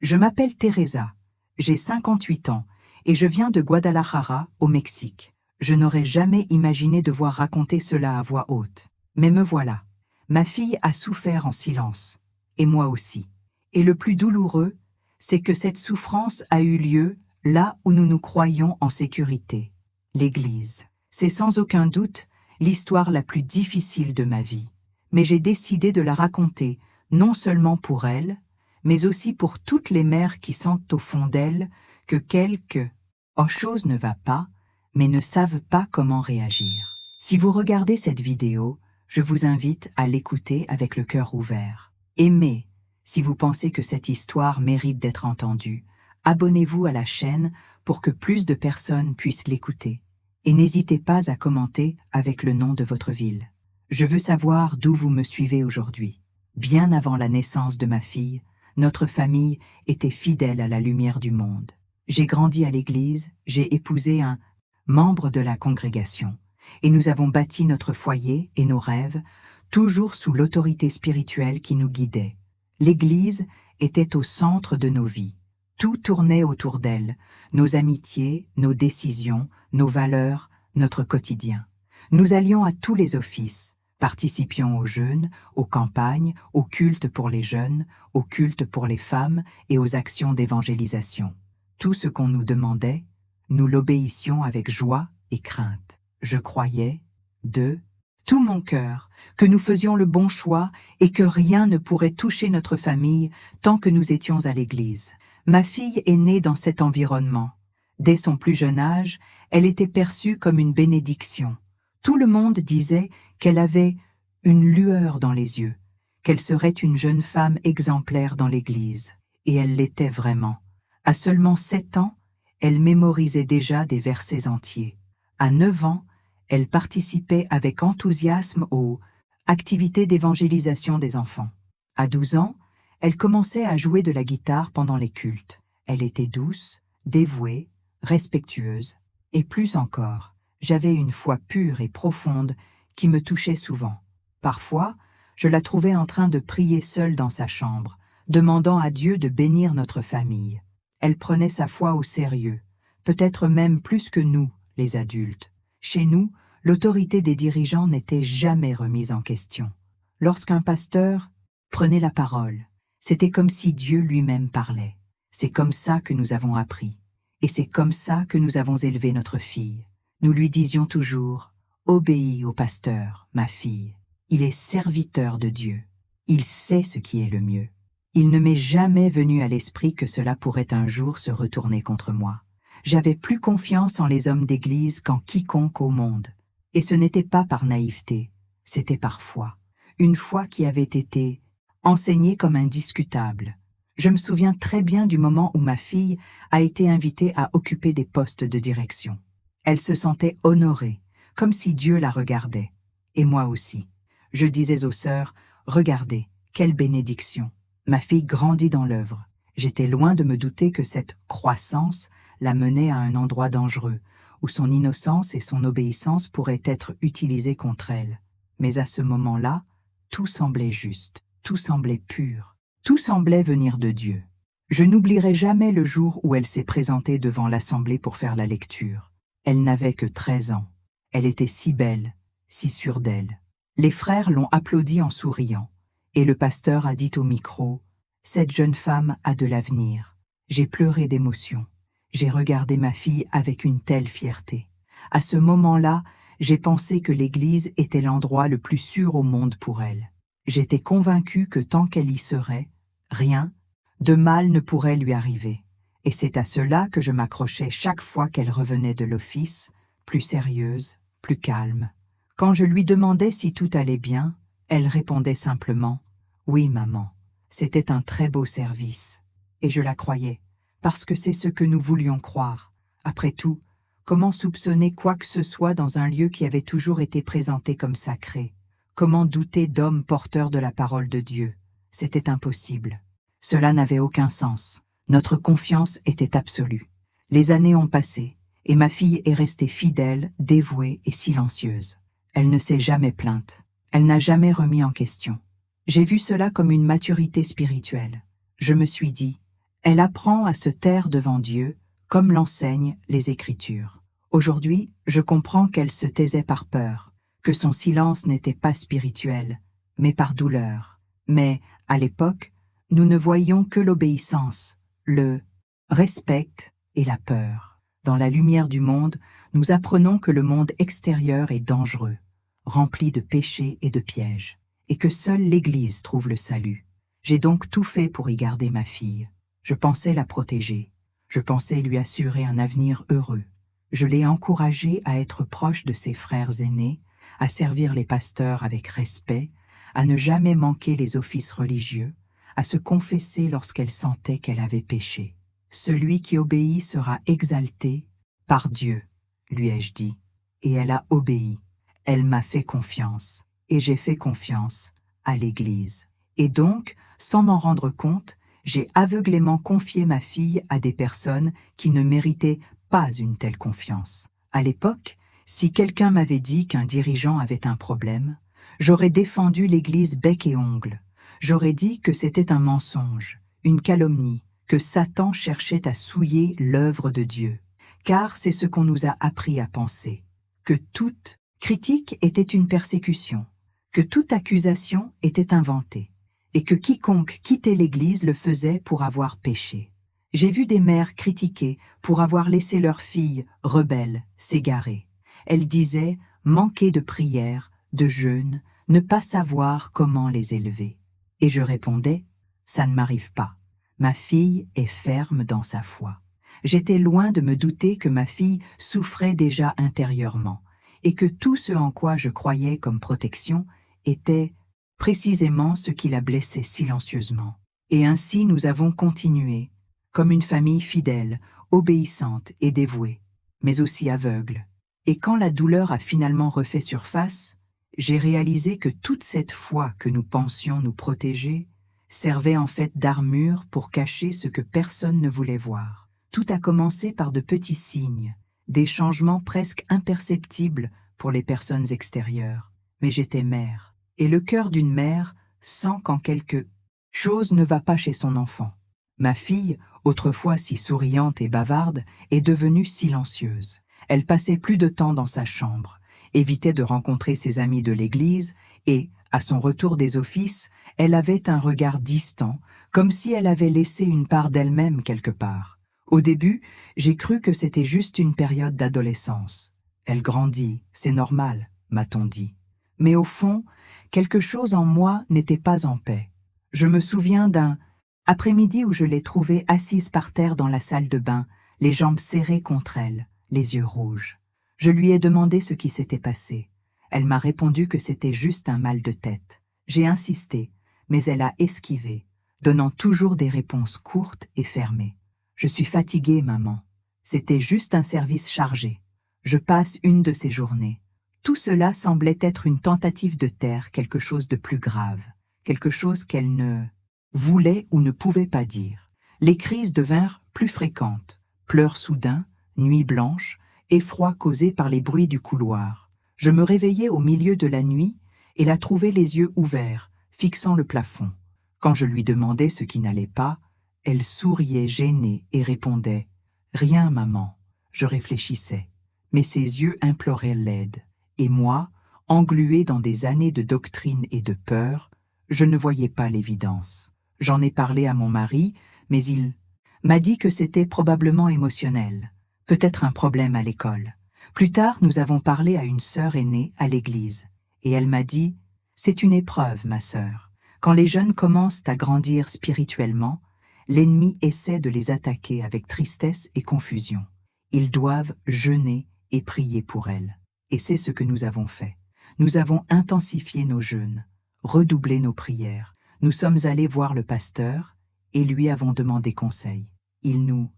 Je m'appelle Teresa, j'ai 58 ans et je viens de Guadalajara, au Mexique. Je n'aurais jamais imaginé devoir raconter cela à voix haute. Mais me voilà. Ma fille a souffert en silence. Et moi aussi. Et le plus douloureux, c'est que cette souffrance a eu lieu là où nous nous croyions en sécurité. L'Église. C'est sans aucun doute l'histoire la plus difficile de ma vie. Mais j'ai décidé de la raconter, non seulement pour elle, mais aussi pour toutes les mères qui sentent au fond d'elles que quelque chose ne va pas, mais ne savent pas comment réagir. Si vous regardez cette vidéo, je vous invite à l'écouter avec le cœur ouvert. Aimez, si vous pensez que cette histoire mérite d'être entendue. Abonnez-vous à la chaîne pour que plus de personnes puissent l'écouter. Et n'hésitez pas à commenter avec le nom de votre ville. Je veux savoir d'où vous me suivez aujourd'hui. Bien avant la naissance de ma fille, notre famille était fidèle à la lumière du monde. J'ai grandi à l'église, j'ai épousé un membre de la congrégation, et nous avons bâti notre foyer et nos rêves, toujours sous l'autorité spirituelle qui nous guidait. L'église était au centre de nos vies. Tout tournait autour d'elle, nos amitiés, nos décisions, nos valeurs, notre quotidien. Nous allions à tous les offices, participions aux jeûnes, aux campagnes, aux cultes pour les jeunes, aux cultes pour les femmes et aux actions d'évangélisation. Tout ce qu'on nous demandait, nous l'obéissions avec joie et crainte. Je croyais, de tout mon cœur, que nous faisions le bon choix et que rien ne pourrait toucher notre famille tant que nous étions à l'église. Ma fille est née dans cet environnement. Dès son plus jeune âge, elle était perçue comme une bénédiction. Tout le monde disait qu'elle avait une lueur dans les yeux, qu'elle serait une jeune femme exemplaire dans l'église. Et elle l'était vraiment. À seulement 7 ans, elle mémorisait déjà des versets entiers. À 9 ans, elle participait avec enthousiasme aux activités d'évangélisation des enfants. À 12 ans, elle commençait à jouer de la guitare pendant les cultes. Elle était douce, dévouée, respectueuse, et plus encore, j'avais une foi pure et profonde qui me touchait souvent. Parfois, je la trouvais en train de prier seule dans sa chambre, demandant à Dieu de bénir notre famille. Elle prenait sa foi au sérieux, peut-être même plus que nous, les adultes. Chez nous, l'autorité des dirigeants n'était jamais remise en question. Lorsqu'un pasteur prenait la parole, c'était comme si Dieu lui-même parlait. C'est comme ça que nous avons appris. Et c'est comme ça que nous avons élevé notre fille. Nous lui disions toujours « Obéis au pasteur, ma fille. Il est serviteur de Dieu. Il sait ce qui est le mieux. » Il ne m'est jamais venu à l'esprit que cela pourrait un jour se retourner contre moi. J'avais plus confiance en les hommes d'église qu'en quiconque au monde. Et ce n'était pas par naïveté, c'était par foi. Une foi qui avait été enseignée comme indiscutable. Je me souviens très bien du moment où ma fille a été invitée à occuper des postes de direction. Elle se sentait honorée, comme si Dieu la regardait. Et moi aussi. Je disais aux sœurs, « Regardez, quelle bénédiction !» Ma fille grandit dans l'œuvre. J'étais loin de me douter que cette croissance la menait à un endroit dangereux, où son innocence et son obéissance pourraient être utilisées contre elle. Mais à ce moment-là, tout semblait juste, tout semblait pur, tout semblait venir de Dieu. Je n'oublierai jamais le jour où elle s'est présentée devant l'assemblée pour faire la lecture. Elle n'avait que 13 ans. Elle était si belle, si sûre d'elle. Les frères l'ont applaudie en souriant, et le pasteur a dit au micro « Cette jeune femme a de l'avenir ». J'ai pleuré d'émotion. J'ai regardé ma fille avec une telle fierté. À ce moment-là, j'ai pensé que l'Église était l'endroit le plus sûr au monde pour elle. J'étais convaincue que tant qu'elle y serait, rien de mal ne pourrait lui arriver. Et c'est à cela que je m'accrochais chaque fois qu'elle revenait de l'office, plus sérieuse, plus calme. Quand je lui demandais si tout allait bien, elle répondait simplement « Oui, maman, c'était un très beau service. » Et je la croyais, parce que c'est ce que nous voulions croire. Après tout, comment soupçonner quoi que ce soit dans un lieu qui avait toujours été présenté comme sacré? Comment douter d'hommes porteurs de la parole de Dieu? C'était impossible. Cela n'avait aucun sens. Notre confiance était absolue. Les années ont passé, et ma fille est restée fidèle, dévouée et silencieuse. Elle ne s'est jamais plainte. Elle n'a jamais remis en question. J'ai vu cela comme une maturité spirituelle. Je me suis dit, Elle apprend à se taire devant Dieu, comme l'enseignent les Écritures. Aujourd'hui, je comprends qu'elle se taisait par peur, que son silence n'était pas spirituel, mais par douleur. Mais, à l'époque, nous ne voyions que l'obéissance, le respect et la peur. Dans la lumière du monde, nous apprenons que le monde extérieur est dangereux, rempli de péchés et de pièges, et que seule l'Église trouve le salut. J'ai donc tout fait pour y garder ma fille. Je pensais la protéger. Je pensais lui assurer un avenir heureux. Je l'ai encouragée à être proche de ses frères aînés, à servir les pasteurs avec respect, à ne jamais manquer les offices religieux, à se confesser lorsqu'elle sentait qu'elle avait péché. Celui qui obéit sera exalté par Dieu, lui ai-je dit, et elle a obéi. Elle m'a fait confiance, et j'ai fait confiance à l'Église. Et donc, sans m'en rendre compte, j'ai aveuglément confié ma fille à des personnes qui ne méritaient pas une telle confiance. À l'époque, si quelqu'un m'avait dit qu'un dirigeant avait un problème, j'aurais défendu l'Église bec et ongle. J'aurais dit que c'était un mensonge, une calomnie, que Satan cherchait à souiller l'œuvre de Dieu. Car c'est ce qu'on nous a appris à penser, que toute critique était une persécution, que toute accusation était inventée, et que quiconque quittait l'Église le faisait pour avoir péché. J'ai vu des mères critiquées pour avoir laissé leurs filles rebelles s'égarer. Elles disaient manquer de prière, de jeûne, ne pas savoir comment les élever. Et je répondais, ça ne m'arrive pas. Ma fille est ferme dans sa foi. J'étais loin de me douter que ma fille souffrait déjà intérieurement, et que tout ce en quoi je croyais comme protection était précisément ce qui la blessait silencieusement. Et ainsi nous avons continué, comme une famille fidèle, obéissante et dévouée, mais aussi aveugle. Et quand la douleur a finalement refait surface, j'ai réalisé que toute cette foi que nous pensions nous protéger servait en fait d'armure pour cacher ce que personne ne voulait voir. Tout a commencé par de petits signes, des changements presque imperceptibles pour les personnes extérieures. Mais j'étais mère, et le cœur d'une mère sent quand quelque chose ne va pas chez son enfant. Ma fille, autrefois si souriante et bavarde, est devenue silencieuse. Elle passait plus de temps dans sa chambre, évitait de rencontrer ses amis de l'église et, à son retour des offices, elle avait un regard distant, comme si elle avait laissé une part d'elle-même quelque part. Au début, j'ai cru que c'était juste une période d'adolescence. Elle grandit, c'est normal, m'a-t-on dit. Mais au fond, quelque chose en moi n'était pas en paix. Je me souviens d'un après-midi où je l'ai trouvée assise par terre dans la salle de bain, les jambes serrées contre elle, les yeux rouges. Je lui ai demandé ce qui s'était passé. Elle m'a répondu que c'était juste un mal de tête. J'ai insisté, mais elle a esquivé, donnant toujours des réponses courtes et fermées. Je suis fatiguée, maman. C'était juste un service chargé. Je passe une de ces journées. Tout cela semblait être une tentative de taire quelque chose de plus grave, quelque chose qu'elle ne voulait ou ne pouvait pas dire. Les crises devinrent plus fréquentes, pleurs soudains, nuits blanches, effroi causé par les bruits du couloir. Je me réveillais au milieu de la nuit et la trouvais les yeux ouverts, fixant le plafond. Quand je lui demandais ce qui n'allait pas, elle souriait gênée et répondait « Rien, maman ». Je réfléchissais, mais ses yeux imploraient l'aide. Et moi, englué dans des années de doctrine et de peur, je ne voyais pas l'évidence. J'en ai parlé à mon mari, mais il m'a dit que c'était probablement émotionnel, peut-être un problème à l'école. Plus tard, nous avons parlé à une sœur aînée à l'église, et elle m'a dit « C'est une épreuve, ma sœur. Quand les jeunes commencent à grandir spirituellement, l'ennemi essaie de les attaquer avec tristesse et confusion. Ils doivent jeûner et prier pour elles. » Et c'est ce que nous avons fait. Nous avons intensifié nos jeûnes, redoublé nos prières. Nous sommes allés voir le pasteur et lui avons demandé conseil. Il nous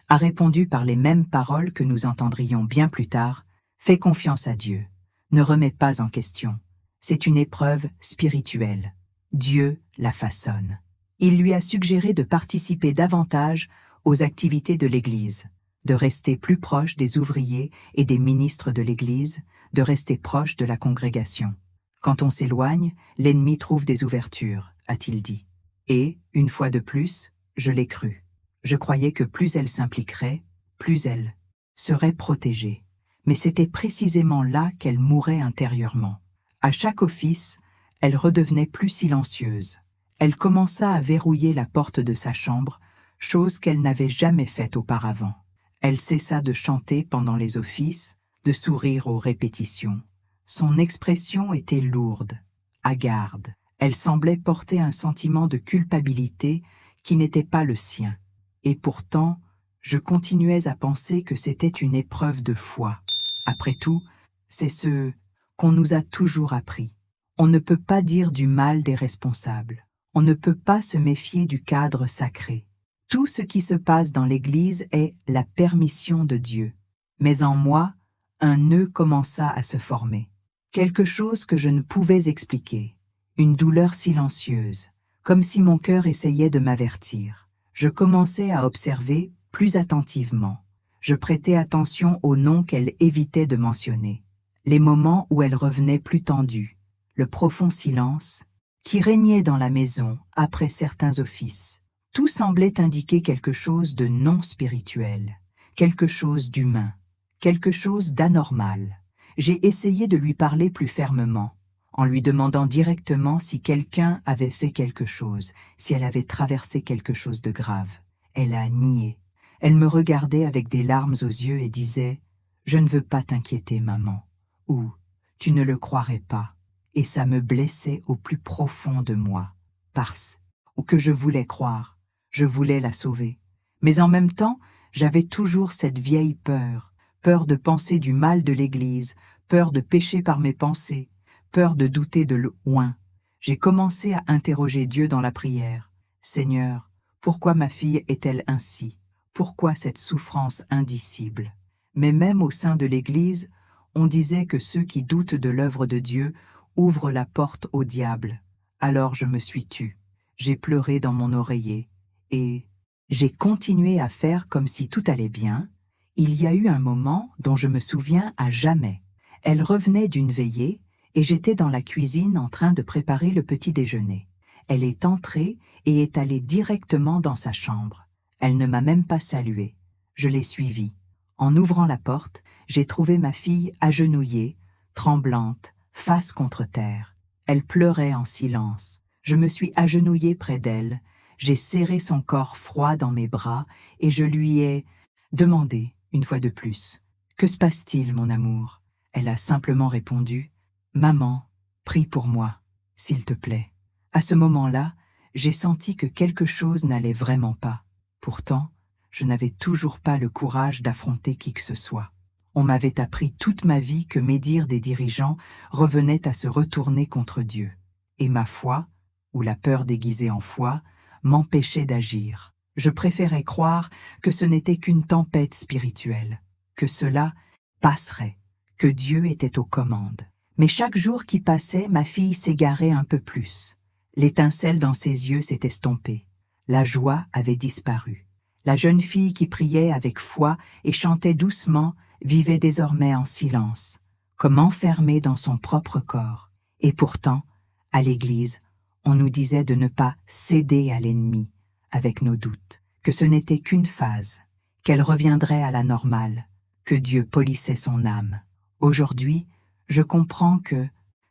a répondu par les mêmes paroles que nous entendrions bien plus tard. Fais confiance à Dieu. Ne remets pas en question. C'est une épreuve spirituelle. Dieu la façonne. Il lui a suggéré de participer davantage aux activités de l'Église, de rester plus proche des ouvriers et des ministres de l'Église, de rester proche de la congrégation. Quand on s'éloigne, l'ennemi trouve des ouvertures, a-t-il dit. Et, une fois de plus, je l'ai cru. Je croyais que plus elle s'impliquerait, plus elle serait protégée. Mais c'était précisément là qu'elle mourait intérieurement. À chaque office, elle redevenait plus silencieuse. Elle commença à verrouiller la porte de sa chambre, chose qu'elle n'avait jamais faite auparavant. Elle cessa de chanter pendant les offices, de sourire aux répétitions. Son expression était lourde, hagarde. Elle semblait porter un sentiment de culpabilité qui n'était pas le sien. Et pourtant, je continuais à penser que c'était une épreuve de foi. Après tout, c'est ce qu'on nous a toujours appris. On ne peut pas dire du mal des responsables. On ne peut pas se méfier du cadre sacré. Tout ce qui se passe dans l'Église est la permission de Dieu. Mais en moi, un nœud commença à se former. Quelque chose que je ne pouvais expliquer. Une douleur silencieuse, comme si mon cœur essayait de m'avertir. Je commençais à observer plus attentivement. Je prêtais attention aux noms qu'elle évitait de mentionner. Les moments où elle revenait plus tendue. Le profond silence qui régnait dans la maison après certains offices. Tout semblait indiquer quelque chose de non spirituel, quelque chose d'humain, quelque chose d'anormal. J'ai essayé de lui parler plus fermement, en lui demandant directement si quelqu'un avait fait quelque chose, si elle avait traversé quelque chose de grave. Elle a nié. Elle me regardait avec des larmes aux yeux et disait « Je ne veux pas t'inquiéter, maman » ou « Tu ne le croirais pas ». Et ça me blessait au plus profond de moi, parce que je voulais croire, je voulais la sauver. Mais en même temps, j'avais toujours cette vieille peur, peur de penser du mal de l'Église, peur de pécher par mes pensées, peur de douter de loin. J'ai commencé à interroger Dieu dans la prière. Seigneur, pourquoi ma fille est-elle ainsi? Pourquoi cette souffrance indicible? Mais même au sein de l'Église, on disait que ceux qui doutent de l'œuvre de Dieu ouvrent la porte au diable. Alors je me suis tue. J'ai pleuré dans mon oreiller et j'ai continué à faire comme si tout allait bien. Il y a eu un moment dont je me souviens à jamais. Elle revenait d'une veillée et j'étais dans la cuisine en train de préparer le petit déjeuner. Elle est entrée et est allée directement dans sa chambre. Elle ne m'a même pas saluée. Je l'ai suivie. En ouvrant la porte, j'ai trouvé ma fille agenouillée, tremblante, face contre terre. Elle pleurait en silence. Je me suis agenouillée près d'elle. J'ai serré son corps froid dans mes bras et je lui ai demandé, une fois de plus, « Que se passe-t-il, mon amour ?» Elle a simplement répondu, « Maman, prie pour moi, s'il te plaît. » À ce moment-là, j'ai senti que quelque chose n'allait vraiment pas. Pourtant, je n'avais toujours pas le courage d'affronter qui que ce soit. On m'avait appris toute ma vie que médire des dirigeants revenait à se retourner contre Dieu. Et ma foi, ou la peur déguisée en foi, m'empêchait d'agir. Je préférais croire que ce n'était qu'une tempête spirituelle, que cela passerait, que Dieu était aux commandes. Mais chaque jour qui passait, ma fille s'égarait un peu plus. L'étincelle dans ses yeux s'est estompée. La joie avait disparu. La jeune fille qui priait avec foi et chantait doucement vivait désormais en silence, comme enfermée dans son propre corps. Et pourtant, à l'Église, on nous disait de ne pas céder à l'ennemi avec nos doutes, que ce n'était qu'une phase, qu'elle reviendrait à la normale, que Dieu polissait son âme. Aujourd'hui, je comprends que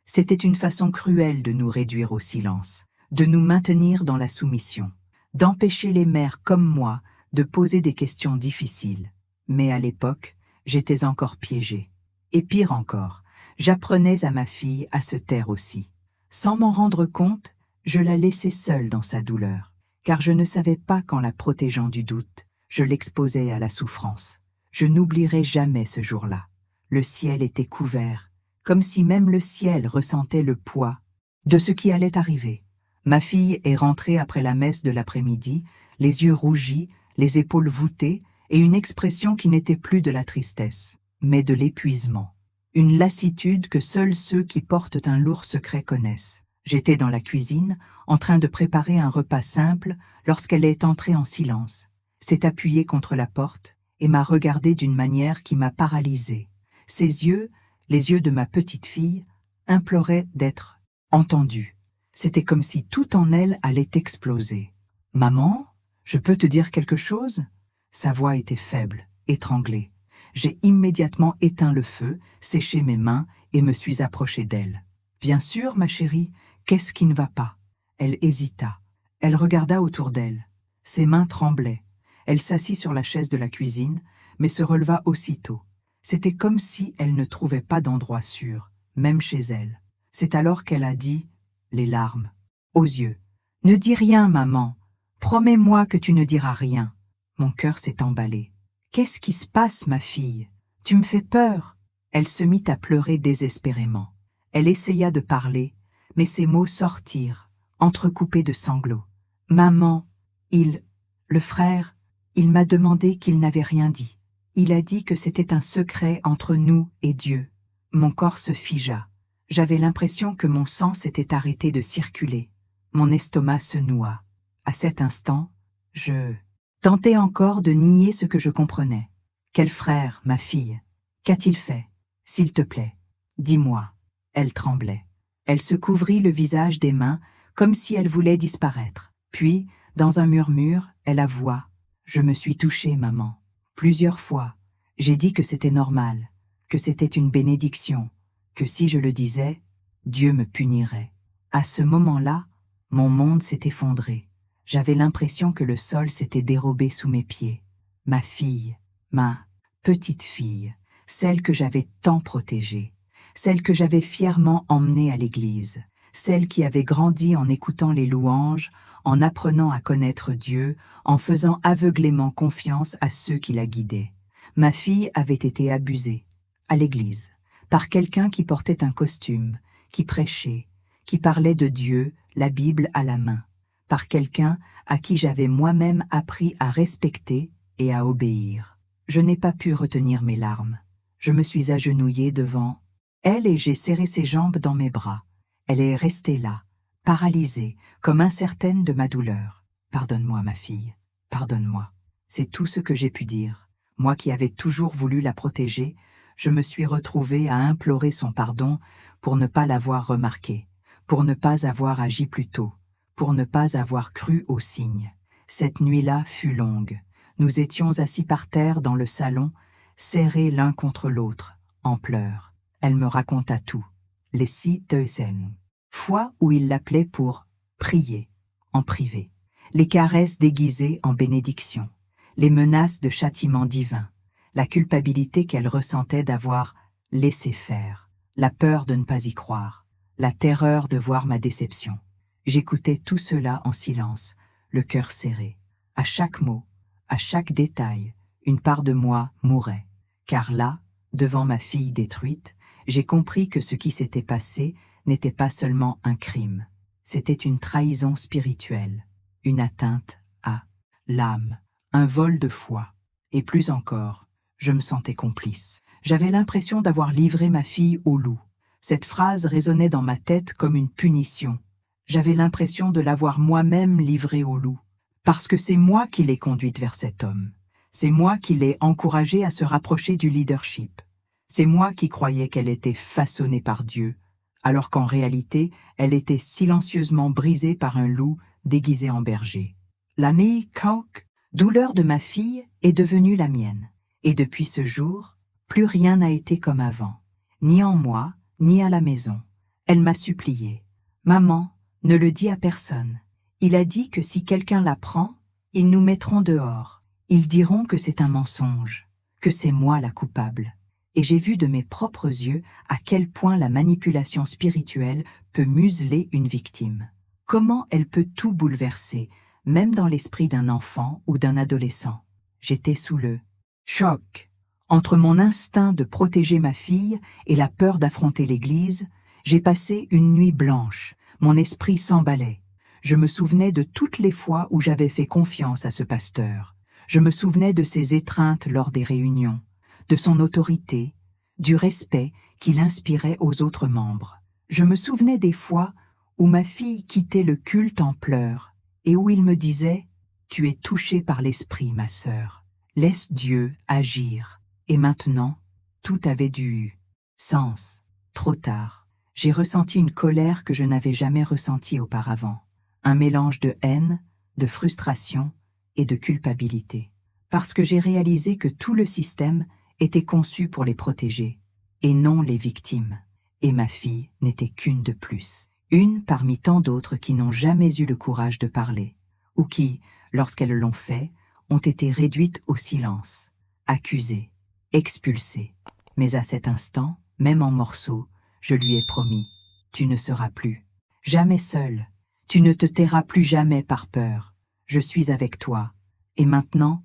c'était une façon cruelle de nous réduire au silence, de nous maintenir dans la soumission, d'empêcher les mères comme moi de poser des questions difficiles. Mais à l'époque, j'étais encore piégée. Et pire encore, j'apprenais à ma fille à se taire aussi. Sans m'en rendre compte, je la laissais seule dans sa douleur, car je ne savais pas qu'en la protégeant du doute, je l'exposais à la souffrance. Je n'oublierai jamais ce jour-là. Le ciel était couvert, comme si même le ciel ressentait le poids de ce qui allait arriver. Ma fille est rentrée après la messe de l'après-midi, les yeux rougis, les épaules voûtées, et une expression qui n'était plus de la tristesse, mais de l'épuisement. Une lassitude que seuls ceux qui portent un lourd secret connaissent. J'étais dans la cuisine, en train de préparer un repas simple, lorsqu'elle est entrée en silence, s'est appuyée contre la porte, et m'a regardé d'une manière qui m'a paralysée. Ses yeux, les yeux de ma petite fille, imploraient d'être entendus. C'était comme si tout en elle allait exploser. « Maman ?» Je peux te dire quelque chose ?» Sa voix était faible, étranglée. J'ai immédiatement éteint le feu, séché mes mains et me suis approché d'elle. « Bien sûr, ma chérie, qu'est-ce qui ne va pas ?» Elle hésita. Elle regarda autour d'elle. Ses mains tremblaient. Elle s'assit sur la chaise de la cuisine, mais se releva aussitôt. C'était comme si elle ne trouvait pas d'endroit sûr, même chez elle. C'est alors qu'elle a dit, les larmes aux yeux. « Ne dis rien, maman. Promets-moi que tu ne diras rien. » Mon cœur s'est emballé. « Qu'est-ce qui se passe, ma fille? Tu me fais peur. » Elle se mit à pleurer désespérément. Elle essaya de parler, mais ses mots sortirent, entrecoupés de sanglots. « Maman, le frère, il m'a demandé qu'il n'avait rien dit. Il a dit que c'était un secret entre nous et Dieu. » Mon corps se figea. J'avais l'impression que mon sang s'était arrêté de circuler. Mon estomac se noua. À cet instant, je tentais encore de nier ce que je comprenais. « Quel frère, ma fille? Qu'a-t-il fait? S'il te plaît, dis-moi. » Elle tremblait. Elle se couvrit le visage des mains comme si elle voulait disparaître. Puis, dans un murmure, elle avoua. « Je me suis touchée, maman. Plusieurs fois. J'ai dit que c'était normal, que c'était une bénédiction, que si je le disais, Dieu me punirait. » À ce moment-là, mon monde s'est effondré. J'avais l'impression que le sol s'était dérobé sous mes pieds. Ma fille, ma petite fille, celle que j'avais tant protégée, celle que j'avais fièrement emmenée à l'église, celle qui avait grandi en écoutant les louanges, en apprenant à connaître Dieu, en faisant aveuglément confiance à ceux qui la guidaient. Ma fille avait été abusée, à l'église, par quelqu'un qui portait un costume, qui prêchait, qui parlait de Dieu, la Bible à la main, par quelqu'un à qui j'avais moi-même appris à respecter et à obéir. Je n'ai pas pu retenir mes larmes. Je me suis agenouillée devant elle et j'ai serré ses jambes dans mes bras. Elle est restée là, paralysée, comme incertaine de ma douleur. « Pardonne-moi, ma fille, pardonne-moi. » C'est tout ce que j'ai pu dire. Moi qui avais toujours voulu la protéger, je me suis retrouvée à implorer son pardon pour ne pas l'avoir remarqué, pour ne pas avoir agi plus tôt, pour ne pas avoir cru aux signes. Cette nuit-là fut longue. Nous étions assis par terre dans le salon, serrés l'un contre l'autre, en pleurs. Elle me raconta tout. Les 6 Teusen. Fois où il l'appelait pour prier, en privé. Les caresses déguisées en bénédiction. Les menaces de châtiment divin. La culpabilité qu'elle ressentait d'avoir laissé faire. La peur de ne pas y croire. La terreur de voir ma déception. J'écoutais tout cela en silence, le cœur serré. À chaque mot, à chaque détail, une part de moi mourait. Car là, devant ma fille détruite, j'ai compris que ce qui s'était passé n'était pas seulement un crime. C'était une trahison spirituelle, une atteinte à l'âme, un vol de foi. Et plus encore, je me sentais complice. J'avais l'impression d'avoir livré ma fille au loup. Cette phrase résonnait dans ma tête comme une punition. J'avais l'impression de l'avoir moi-même livrée au loup, parce que c'est moi qui l'ai conduite vers cet homme. C'est moi qui l'ai encouragée à se rapprocher du leadership. C'est moi qui croyais qu'elle était façonnée par Dieu, alors qu'en réalité, elle était silencieusement brisée par un loup déguisé en berger. L'année Kauk, douleur de ma fille, est devenue la mienne. Et depuis ce jour, plus rien n'a été comme avant, ni en moi, ni à la maison. Elle m'a supplié. « Maman, ne le dis à personne. Il a dit que si quelqu'un l'apprend, ils nous mettront dehors. Ils diront que c'est un mensonge, que c'est moi la coupable. » Et j'ai vu de mes propres yeux à quel point la manipulation spirituelle peut museler une victime. Comment elle peut tout bouleverser, même dans l'esprit d'un enfant ou d'un adolescent. J'étais sous le choc. Entre mon instinct de protéger ma fille et la peur d'affronter l'Église, j'ai passé une nuit blanche. Mon esprit s'emballait. Je me souvenais de toutes les fois où j'avais fait confiance à ce pasteur. Je me souvenais de ses étreintes lors des réunions, de son autorité, du respect qu'il inspirait aux autres membres. Je me souvenais des fois où ma fille quittait le culte en pleurs et où il me disait « Tu es touchée par l'esprit, ma sœur. Laisse Dieu agir. » Et maintenant, tout avait du sens. Trop tard. J'ai ressenti une colère que je n'avais jamais ressentie auparavant. Un mélange de haine, de frustration et de culpabilité. Parce que j'ai réalisé que tout le système était conçu pour les protéger, et non les victimes. Et ma fille n'était qu'une de plus. Une parmi tant d'autres qui n'ont jamais eu le courage de parler, ou qui, lorsqu'elles l'ont fait, ont été réduites au silence, accusées, expulsées. Mais à cet instant, même en morceaux, je lui ai promis, tu ne seras plus jamais seule, tu ne te tairas plus jamais par peur, je suis avec toi, et maintenant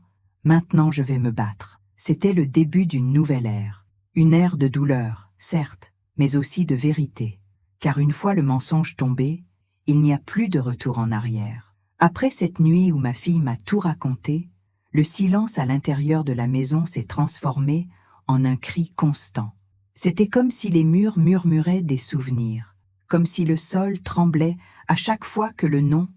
je vais me battre. C'était le début d'une nouvelle ère, une ère de douleur, certes, mais aussi de vérité, car une fois le mensonge tombé, il n'y a plus de retour en arrière. Après cette nuit où ma fille m'a tout raconté, le silence à l'intérieur de la maison s'est transformé en un cri constant. C'était comme si les murs murmuraient des souvenirs, comme si le sol tremblait à chaque fois que le nom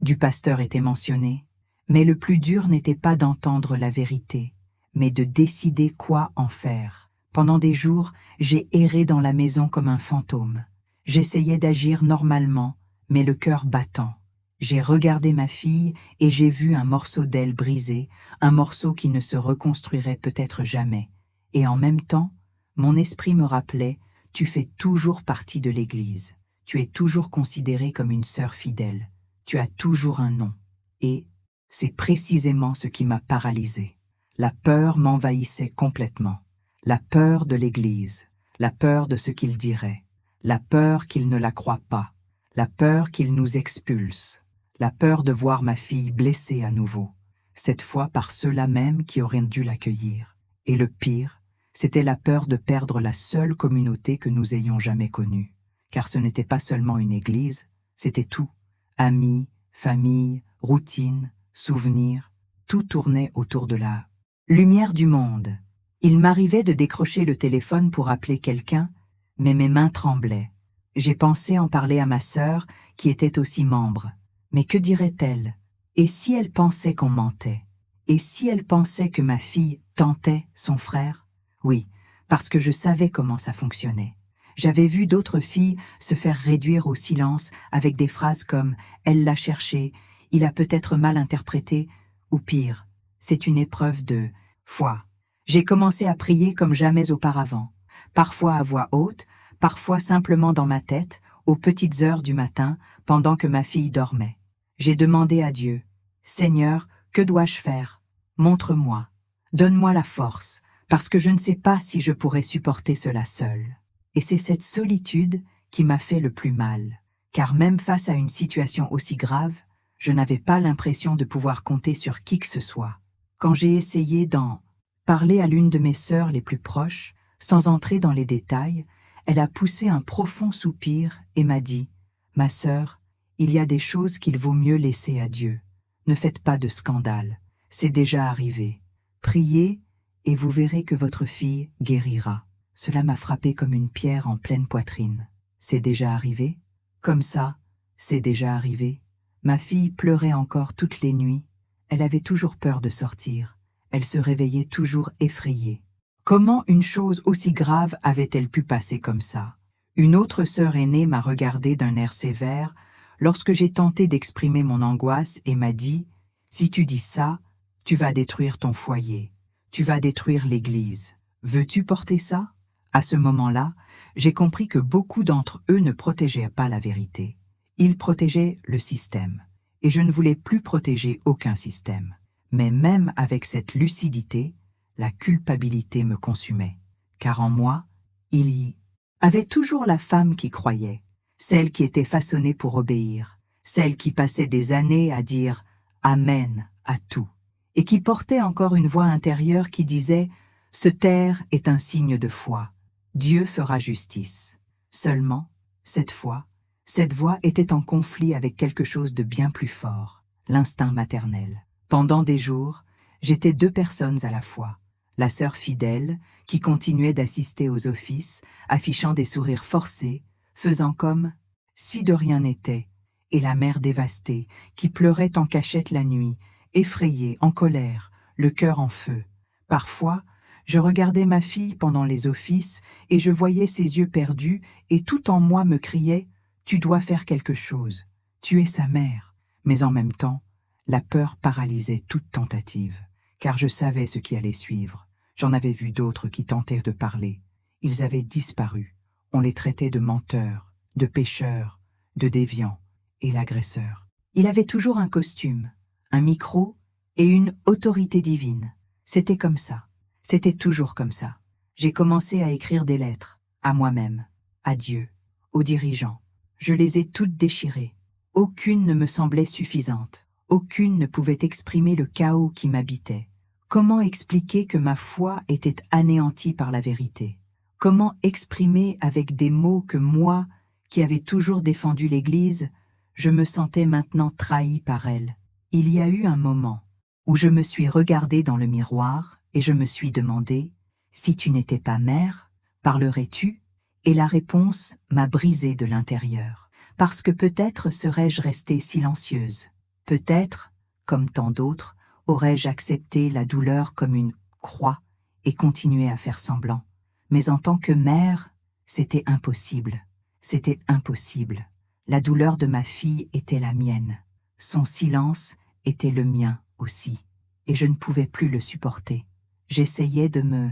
du pasteur était mentionné. Mais le plus dur n'était pas d'entendre la vérité, mais de décider quoi en faire. Pendant des jours, j'ai erré dans la maison comme un fantôme. J'essayais d'agir normalement, mais le cœur battant. J'ai regardé ma fille et j'ai vu un morceau d'elle brisé, un morceau qui ne se reconstruirait peut-être jamais. Et en même temps, mon esprit me rappelait, tu fais toujours partie de l'Église. Tu es toujours considérée comme une sœur fidèle. Tu as toujours un nom. Et c'est précisément ce qui m'a paralysée. La peur m'envahissait complètement. La peur de l'Église, la peur de ce qu'il dirait, la peur qu'il ne la croit pas, la peur qu'il nous expulse, la peur de voir ma fille blessée à nouveau, cette fois par ceux-là même qui auraient dû l'accueillir. Et le pire, c'était la peur de perdre la seule communauté que nous ayons jamais connue. Car ce n'était pas seulement une église, c'était tout. Amis, famille, routine, souvenirs, tout tournait autour de la lumière du monde. Il m'arrivait de décrocher le téléphone pour appeler quelqu'un, mais mes mains tremblaient. J'ai pensé en parler à ma sœur, qui était aussi membre. Mais que dirait-elle? Et si elle pensait qu'on mentait? Et si elle pensait que ma fille tentait son frère? Oui, parce que je savais comment ça fonctionnait. J'avais vu d'autres filles se faire réduire au silence avec des phrases comme « elle l'a cherché »,« il a peut-être mal interprété » ou pire, « c'est une épreuve de foi ». J'ai commencé à prier comme jamais auparavant, parfois à voix haute, parfois simplement dans ma tête, aux petites heures du matin, pendant que ma fille dormait. J'ai demandé à Dieu, « Seigneur, que dois-je faire? Montre-moi, donne-moi la force, parce que je ne sais pas si je pourrais supporter cela seule. » Et c'est cette solitude qui m'a fait le plus mal, car même face à une situation aussi grave, je n'avais pas l'impression de pouvoir compter sur qui que ce soit. Quand j'ai essayé d'en parler à l'une de mes sœurs les plus proches, sans entrer dans les détails, elle a poussé un profond soupir et m'a dit « Ma sœur, il y a des choses qu'il vaut mieux laisser à Dieu. Ne faites pas de scandale, c'est déjà arrivé. Priez et vous verrez que votre fille guérira. » Cela m'a frappé comme une pierre en pleine poitrine. C'est déjà arrivé? Comme ça, c'est déjà arrivé. Ma fille pleurait encore toutes les nuits. Elle avait toujours peur de sortir. Elle se réveillait toujours effrayée. Comment une chose aussi grave avait-elle pu passer comme ça? Une autre sœur aînée m'a regardé d'un air sévère lorsque j'ai tenté d'exprimer mon angoisse et m'a dit « Si tu dis ça, tu vas détruire ton foyer. Tu vas détruire l'Église. Veux-tu porter ça ?» À ce moment-là, j'ai compris que beaucoup d'entre eux ne protégeaient pas la vérité. Ils protégeaient le système. Et je ne voulais plus protéger aucun système. Mais même avec cette lucidité, la culpabilité me consumait. Car en moi, il y avait toujours la femme qui croyait, celle qui était façonnée pour obéir, celle qui passait des années à dire « Amen » à tout, et qui portait encore une voix intérieure qui disait « Se taire est un signe de foi. Dieu fera justice. » Seulement, cette fois, cette voix était en conflit avec quelque chose de bien plus fort, l'instinct maternel. Pendant des jours, j'étais deux personnes à la fois. La sœur fidèle, qui continuait d'assister aux offices, affichant des sourires forcés, faisant comme si de rien n'était, et la mère dévastée, qui pleurait en cachette la nuit, effrayée, en colère, le cœur en feu. Parfois, je regardais ma fille pendant les offices et je voyais ses yeux perdus et tout en moi me criait « Tu dois faire quelque chose, tu es sa mère ». Mais en même temps, La peur paralysait toute tentative, car je savais ce qui allait suivre. J'en avais vu d'autres qui tentaient de parler. Ils avaient disparu. On les traitait de menteurs, de pécheurs, de déviants, et l'agresseur. Il avait toujours un costume, un micro et une autorité divine. C'était comme ça. C'était toujours comme ça. J'ai commencé à écrire des lettres, à moi-même, à Dieu, aux dirigeants. Je les ai toutes déchirées. Aucune ne me semblait suffisante. Aucune ne pouvait exprimer le chaos qui m'habitait. Comment expliquer que ma foi était anéantie par la vérité? Comment exprimer avec des mots que moi, qui avais toujours défendu l'Église, je me sentais maintenant trahi par elle? Il y a eu un moment où je me suis regardée dans le miroir et je me suis demandé, si tu n'étais pas mère, parlerais-tu? Et la réponse m'a brisée de l'intérieur, parce que peut-être serais-je restée silencieuse. Peut-être, comme tant d'autres, aurais-je accepté la douleur comme une croix et continué à faire semblant. Mais en tant que mère, c'était impossible. C'était impossible. La douleur de ma fille était la mienne. Son silence était le mien aussi. Et je ne pouvais plus le supporter. J'essayais de me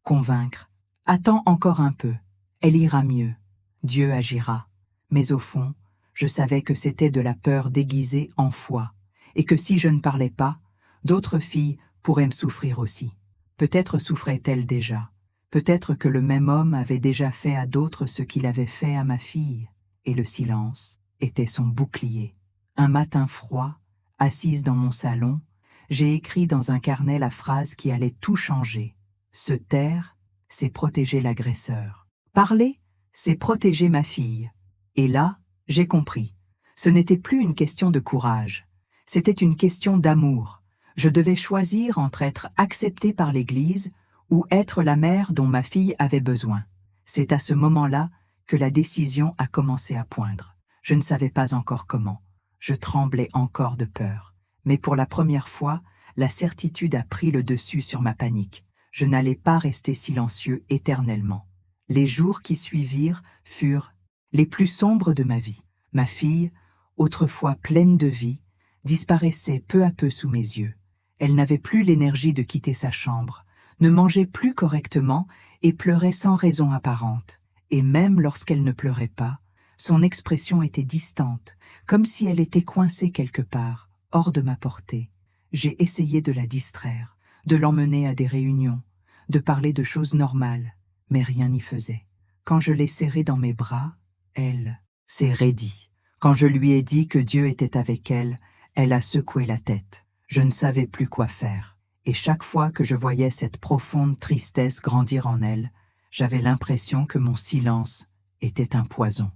convaincre. Attends encore un peu. Elle ira mieux. Dieu agira. Mais au fond, je savais que c'était de la peur déguisée en foi, et que si je ne parlais pas, d'autres filles pourraient me souffrir aussi. Peut-être souffrait-elle déjà. Peut-être que le même homme avait déjà fait à d'autres ce qu'il avait fait à ma fille, et le silence était son bouclier. Un matin froid, assise dans mon salon, j'ai écrit dans un carnet la phrase qui allait tout changer. Se taire, c'est protéger l'agresseur. Parler, c'est protéger ma fille. Et là, j'ai compris. Ce n'était plus une question de courage. C'était une question d'amour. Je devais choisir entre être acceptée par l'Église ou être la mère dont ma fille avait besoin. C'est à ce moment-là que la décision a commencé à poindre. Je ne savais pas encore comment. Je tremblais encore de peur. Mais pour la première fois, la certitude a pris le dessus sur ma panique. Je n'allais pas rester silencieux éternellement. Les jours qui suivirent furent les plus sombres de ma vie. Ma fille, autrefois pleine de vie, disparaissait peu à peu sous mes yeux. Elle n'avait plus l'énergie de quitter sa chambre, ne mangeait plus correctement et pleurait sans raison apparente. Et même lorsqu'elle ne pleurait pas, son expression était distante, comme si elle était coincée quelque part, hors de ma portée. J'ai essayé de la distraire, de l'emmener à des réunions, de parler de choses normales, mais rien n'y faisait. Quand je l'ai serrée dans mes bras, elle s'est raidie. Quand je lui ai dit que Dieu était avec elle, elle a secoué la tête. Je ne savais plus quoi faire. Et chaque fois que je voyais cette profonde tristesse grandir en elle, j'avais l'impression que mon silence était un poison.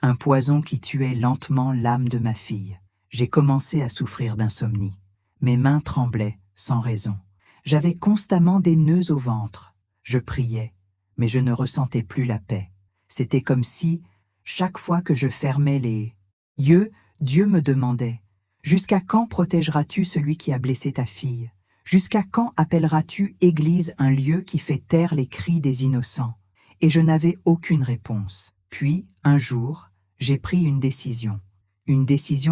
Un poison qui tuait lentement l'âme de ma fille. J'ai commencé à souffrir d'insomnie. Mes mains tremblaient, sans raison. J'avais constamment des nœuds au ventre. Je priais, mais je ne ressentais plus la paix. C'était comme si, chaque fois que je fermais les yeux, Dieu me demandait « Jusqu'à quand protégeras-tu celui qui a blessé ta fille? Jusqu'à quand appelleras-tu Église un lieu qui fait taire les cris des innocents ?» Et je n'avais aucune réponse. Puis, un jour, j'ai pris une décision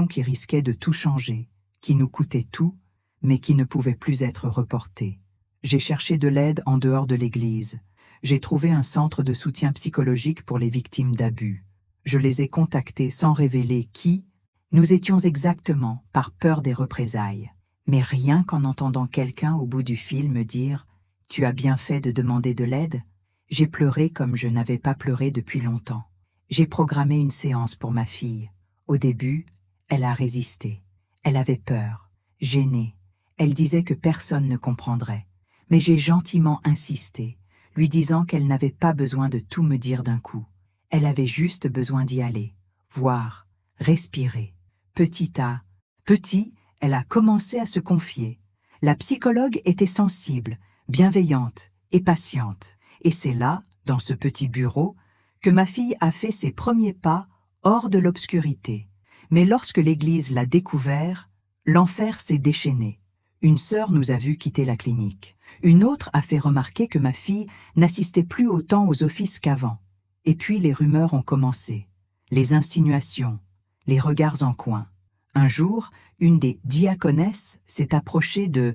qui risquait de tout changer, qui nous coûtait tout, mais qui ne pouvait plus être reportée. J'ai cherché de l'aide en dehors de l'Église. J'ai trouvé un centre de soutien psychologique pour les victimes d'abus. Je les ai contactés sans révéler qui nous étions exactement, par peur des représailles. Mais rien qu'en entendant quelqu'un au bout du fil me dire « Tu as bien fait de demander de l'aide », j'ai pleuré comme je n'avais pas pleuré depuis longtemps. J'ai programmé une séance pour ma fille. Au début, elle a résisté. Elle avait peur, gênée. Elle disait que personne ne comprendrait. Mais j'ai gentiment insisté, lui disant qu'elle n'avait pas besoin de tout me dire d'un coup. Elle avait juste besoin d'y aller, voir, respirer. Petit à petit, elle a commencé à se confier. La psychologue était sensible, bienveillante et patiente. Et c'est là, dans ce petit bureau, que ma fille a fait ses premiers pas hors de l'obscurité. Mais lorsque l'Église l'a découvert, l'enfer s'est déchaîné. Une sœur nous a vus quitter la clinique. Une autre a fait remarquer que ma fille n'assistait plus autant aux offices qu'avant. Et puis les rumeurs ont commencé. Les insinuations, les regards en coin. Un jour, une des diaconesses s'est approchée de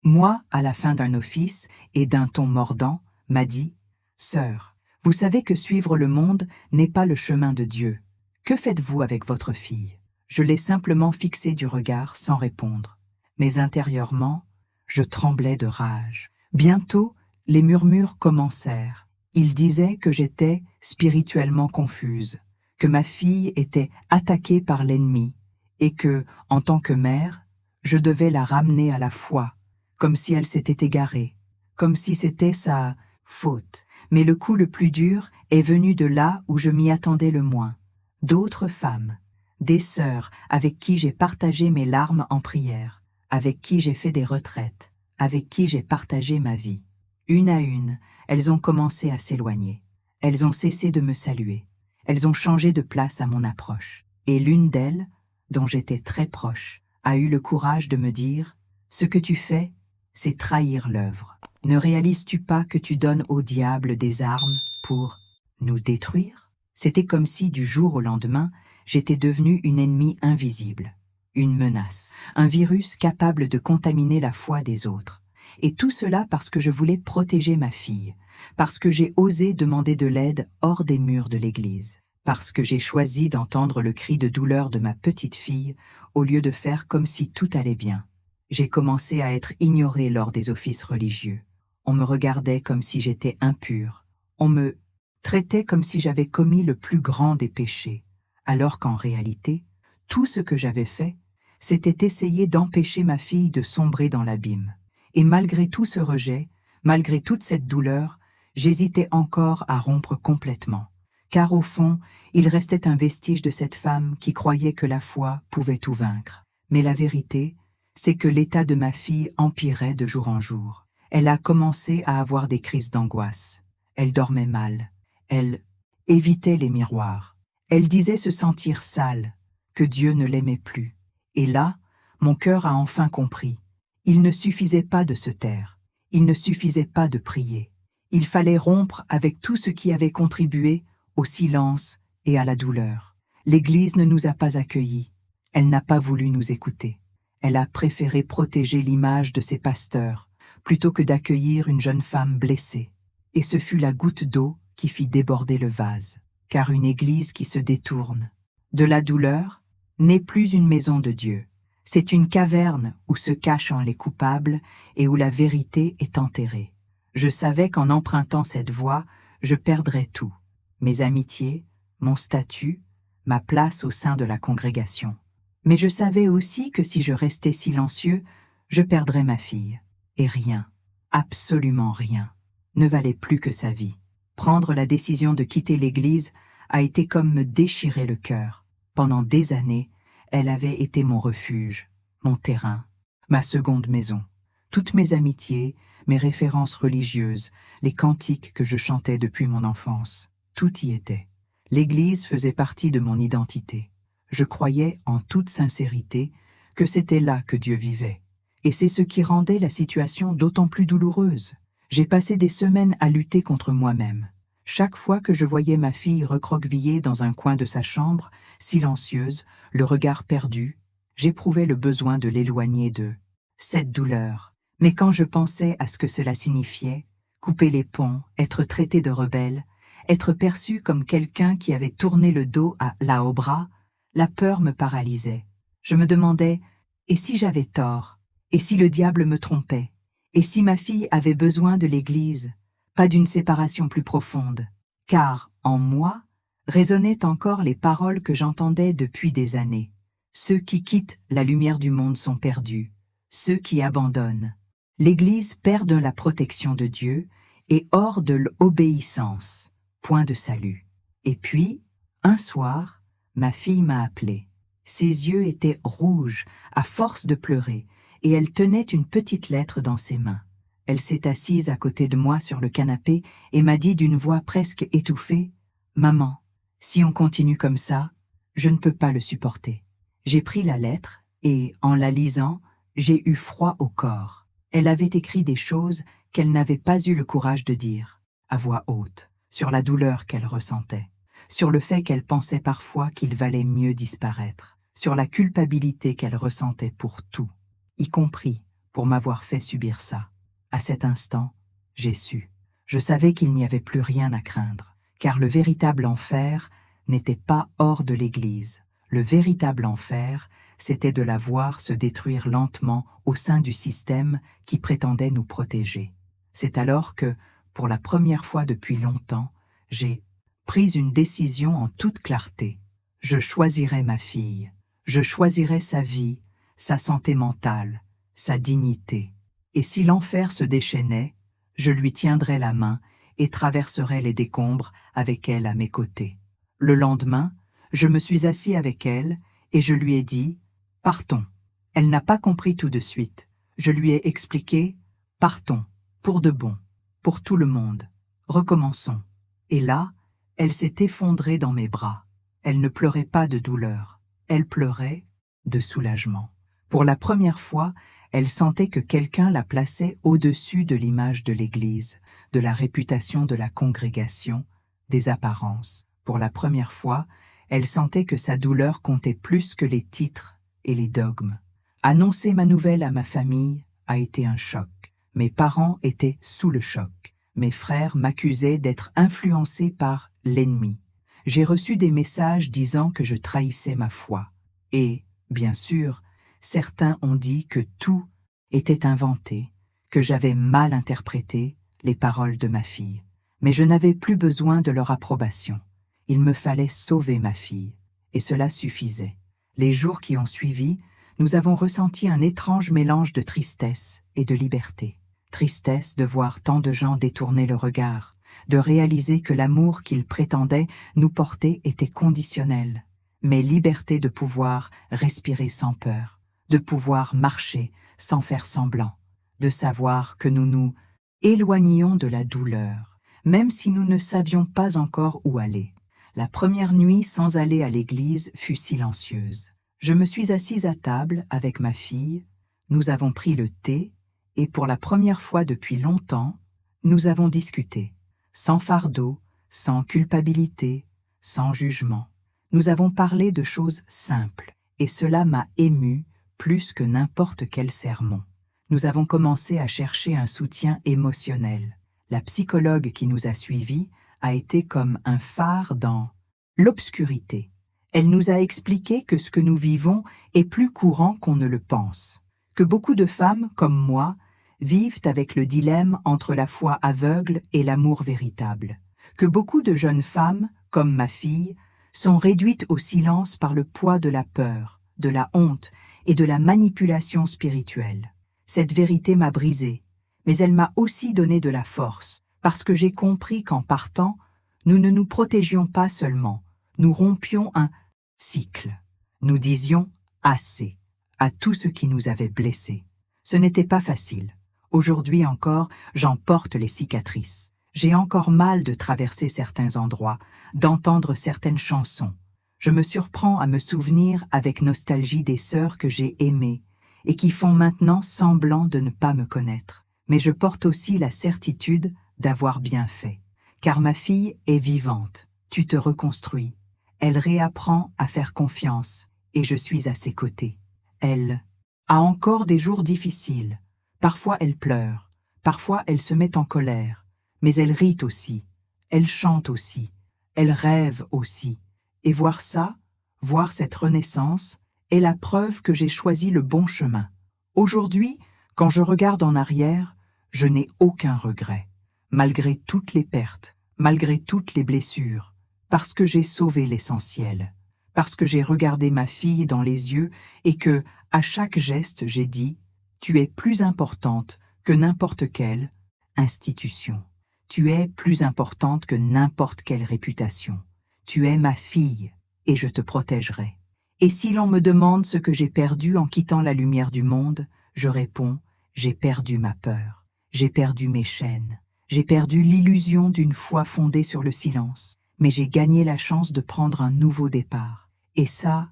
moi à la fin d'un office et d'un ton mordant m'a dit « Sœur, vous savez que suivre le monde n'est pas le chemin de Dieu. Que faites-vous avec votre fille ?» Je l'ai simplement fixée du regard sans répondre. Mais intérieurement, je tremblais de rage. Bientôt, les murmures commencèrent. Ils disaient que j'étais spirituellement confuse, que ma fille était attaquée par l'ennemi, et que, en tant que mère, je devais la ramener à la foi, comme si elle s'était égarée, comme si c'était sa faute. Mais le coup le plus dur est venu de là où je m'y attendais le moins. D'autres femmes, des sœurs avec qui j'ai partagé mes larmes en prière, avec qui j'ai fait des retraites, avec qui j'ai partagé ma vie. Une à une, elles ont commencé à s'éloigner. Elles ont cessé de me saluer. Elles ont changé de place à mon approche. Et l'une d'elles, dont j'étais très proche, a eu le courage de me dire « Ce que tu fais, c'est trahir l'œuvre. Ne réalises-tu pas que tu donnes au diable des armes pour nous détruire ?» C'était comme si, du jour au lendemain, j'étais devenue une ennemie invisible, une menace, un virus capable de contaminer la foi des autres. Et tout cela parce que je voulais protéger ma fille, parce que j'ai osé demander de l'aide hors des murs de l'église, parce que j'ai choisi d'entendre le cri de douleur de ma petite fille au lieu de faire comme si tout allait bien. J'ai commencé à être ignorée lors des offices religieux. On me regardait comme si j'étais impure. On me traitait comme si j'avais commis le plus grand des péchés, alors qu'en réalité, tout ce que j'avais fait, c'était essayer d'empêcher ma fille de sombrer dans l'abîme. Et malgré tout ce rejet, malgré toute cette douleur, j'hésitais encore à rompre complètement. Car au fond, il restait un vestige de cette femme qui croyait que la foi pouvait tout vaincre. Mais la vérité, c'est que l'état de ma fille empirait de jour en jour. Elle a commencé à avoir des crises d'angoisse. Elle dormait mal. Elle évitait les miroirs. Elle disait se sentir sale, que Dieu ne l'aimait plus. Et là, mon cœur a enfin compris. Il ne suffisait pas de se taire. Il ne suffisait pas de prier. Il fallait rompre avec tout ce qui avait contribué au silence et à la douleur. L'Église ne nous a pas accueillis. Elle n'a pas voulu nous écouter. Elle a préféré protéger l'image de ses pasteurs plutôt que d'accueillir une jeune femme blessée. Et ce fut la goutte d'eau qui fit déborder le vase. Car une Église qui se détourne de la douleur n'est plus une maison de Dieu. C'est une caverne où se cachent les coupables et où la vérité est enterrée. Je savais qu'en empruntant cette voie, je perdrais tout. Mes amitiés, mon statut, ma place au sein de la congrégation. Mais je savais aussi que si je restais silencieux, je perdrais ma fille. Et rien, absolument rien, ne valait plus que sa vie. Prendre la décision de quitter l'Église a été comme me déchirer le cœur. Pendant des années, elle avait été mon refuge, mon terrain, ma seconde maison. Toutes mes amitiés, mes références religieuses, les cantiques que je chantais depuis mon enfance, tout y était. L'Église faisait partie de mon identité. Je croyais en toute sincérité que c'était là que Dieu vivait. Et c'est ce qui rendait la situation d'autant plus douloureuse. J'ai passé des semaines à lutter contre moi-même. Chaque fois que je voyais ma fille recroquevillée dans un coin de sa chambre, silencieuse, le regard perdu, j'éprouvais le besoin de l'éloigner de cette douleur. Mais quand je pensais à ce que cela signifiait, couper les ponts, être traité de rebelle, être perçu comme quelqu'un qui avait tourné le dos à Laobra, la peur me paralysait. Je me demandais, et si j'avais tort? Et si le diable me trompait? Et si ma fille avait besoin de l'Église, pas d'une séparation plus profonde? Car, en moi, résonnaient encore les paroles que j'entendais depuis des années. Ceux qui quittent la lumière du monde sont perdus. Ceux qui abandonnent l'Église perdent la protection de Dieu et hors de l'obéissance, point de salut. Et puis, un soir, ma fille m'a appelé. Ses yeux étaient rouges à force de pleurer et elle tenait une petite lettre dans ses mains. Elle s'est assise à côté de moi sur le canapé et m'a dit d'une voix presque étouffée « Maman, si on continue comme ça, je ne peux pas le supporter. » J'ai pris la lettre et, en la lisant, j'ai eu froid au corps. Elle avait écrit des choses qu'elle n'avait pas eu le courage de dire, à voix haute, sur la douleur qu'elle ressentait, sur le fait qu'elle pensait parfois qu'il valait mieux disparaître, sur la culpabilité qu'elle ressentait pour tout, y compris pour m'avoir fait subir ça. À cet instant, j'ai su. Je savais qu'il n'y avait plus rien à craindre, car le véritable enfer n'était pas hors de l'Église. Le véritable enfer, c'était de la voir se détruire lentement au sein du système qui prétendait nous protéger. C'est alors que, pour la première fois depuis longtemps, j'ai pris une décision en toute clarté. Je choisirais ma fille. Je choisirais sa vie, sa santé mentale, sa dignité. Et si l'enfer se déchaînait, je lui tiendrais la main et traverserais les décombres avec elle à mes côtés. Le lendemain, je me suis assis avec elle et je lui ai dit « Partons ». Elle n'a pas compris tout de suite. Je lui ai expliqué « Partons, pour de bon, pour tout le monde. Recommençons ». Et là, elle s'est effondrée dans mes bras. Elle ne pleurait pas de douleur. Elle pleurait de soulagement. Pour la première fois, elle sentait que quelqu'un la plaçait au-dessus de l'image de l'Église, de la réputation de la congrégation, des apparences. Pour la première fois, elle sentait que sa douleur comptait plus que les titres et les dogmes. Annoncer ma nouvelle à ma famille a été un choc. Mes parents étaient sous le choc. Mes frères m'accusaient d'être influencé par l'ennemi. J'ai reçu des messages disant que je trahissais ma foi. Et, bien sûr, certains ont dit que tout était inventé, que j'avais mal interprété les paroles de ma fille. Mais je n'avais plus besoin de leur approbation. Il me fallait sauver ma fille, et cela suffisait. Les jours qui ont suivi, nous avons ressenti un étrange mélange de tristesse et de liberté. Tristesse de voir tant de gens détourner le regard, de réaliser que l'amour qu'ils prétendaient nous porter était conditionnel, mais liberté de pouvoir respirer sans peur, de pouvoir marcher sans faire semblant, de savoir que nous nous éloignions de la douleur, même si nous ne savions pas encore où aller. La première nuit sans aller à l'église fut silencieuse. Je me suis assise à table avec ma fille, nous avons pris le thé, et pour la première fois depuis longtemps, nous avons discuté, sans fardeau, sans culpabilité, sans jugement. Nous avons parlé de choses simples, et cela m'a émue plus que n'importe quel sermon. Nous avons commencé à chercher un soutien émotionnel. La psychologue qui nous a suivis a été comme un phare dans l'obscurité. Elle nous a expliqué que ce que nous vivons est plus courant qu'on ne le pense, que beaucoup de femmes, comme moi, vivent avec le dilemme entre la foi aveugle et l'amour véritable, que beaucoup de jeunes femmes, comme ma fille, sont réduites au silence par le poids de la peur, de la honte et de la manipulation spirituelle. Cette vérité m'a brisée, mais elle m'a aussi donné de la force, parce que j'ai compris qu'en partant, nous ne nous protégions pas seulement, nous rompions un cycle. Nous disions « assez » à tout ce qui nous avait blessés. Ce n'était pas facile. Aujourd'hui encore, j'en porte les cicatrices. J'ai encore mal de traverser certains endroits, d'entendre certaines chansons. Je me surprends à me souvenir avec nostalgie des sœurs que j'ai aimées et qui font maintenant semblant de ne pas me connaître. Mais je porte aussi la certitude d'avoir bien fait. Car ma fille est vivante, tu te reconstruis. Elle réapprend à faire confiance et je suis à ses côtés. Elle a encore des jours difficiles. Parfois elle pleure, parfois elle se met en colère, mais elle rit aussi, elle chante aussi, elle rêve aussi. Et voir ça, voir cette renaissance, est la preuve que j'ai choisi le bon chemin. Aujourd'hui, quand je regarde en arrière, je n'ai aucun regret, malgré toutes les pertes, malgré toutes les blessures, parce que j'ai sauvé l'essentiel, parce que j'ai regardé ma fille dans les yeux et que, à chaque geste, j'ai dit « Tu es plus importante que n'importe quelle institution. Tu es plus importante que n'importe quelle réputation. Tu es ma fille et je te protégerai. » Et si l'on me demande ce que j'ai perdu en quittant la lumière du monde, je réponds « J'ai perdu ma peur, j'ai perdu mes chaînes, j'ai perdu l'illusion d'une foi fondée sur le silence, mais j'ai gagné la chance de prendre un nouveau départ. Et ça,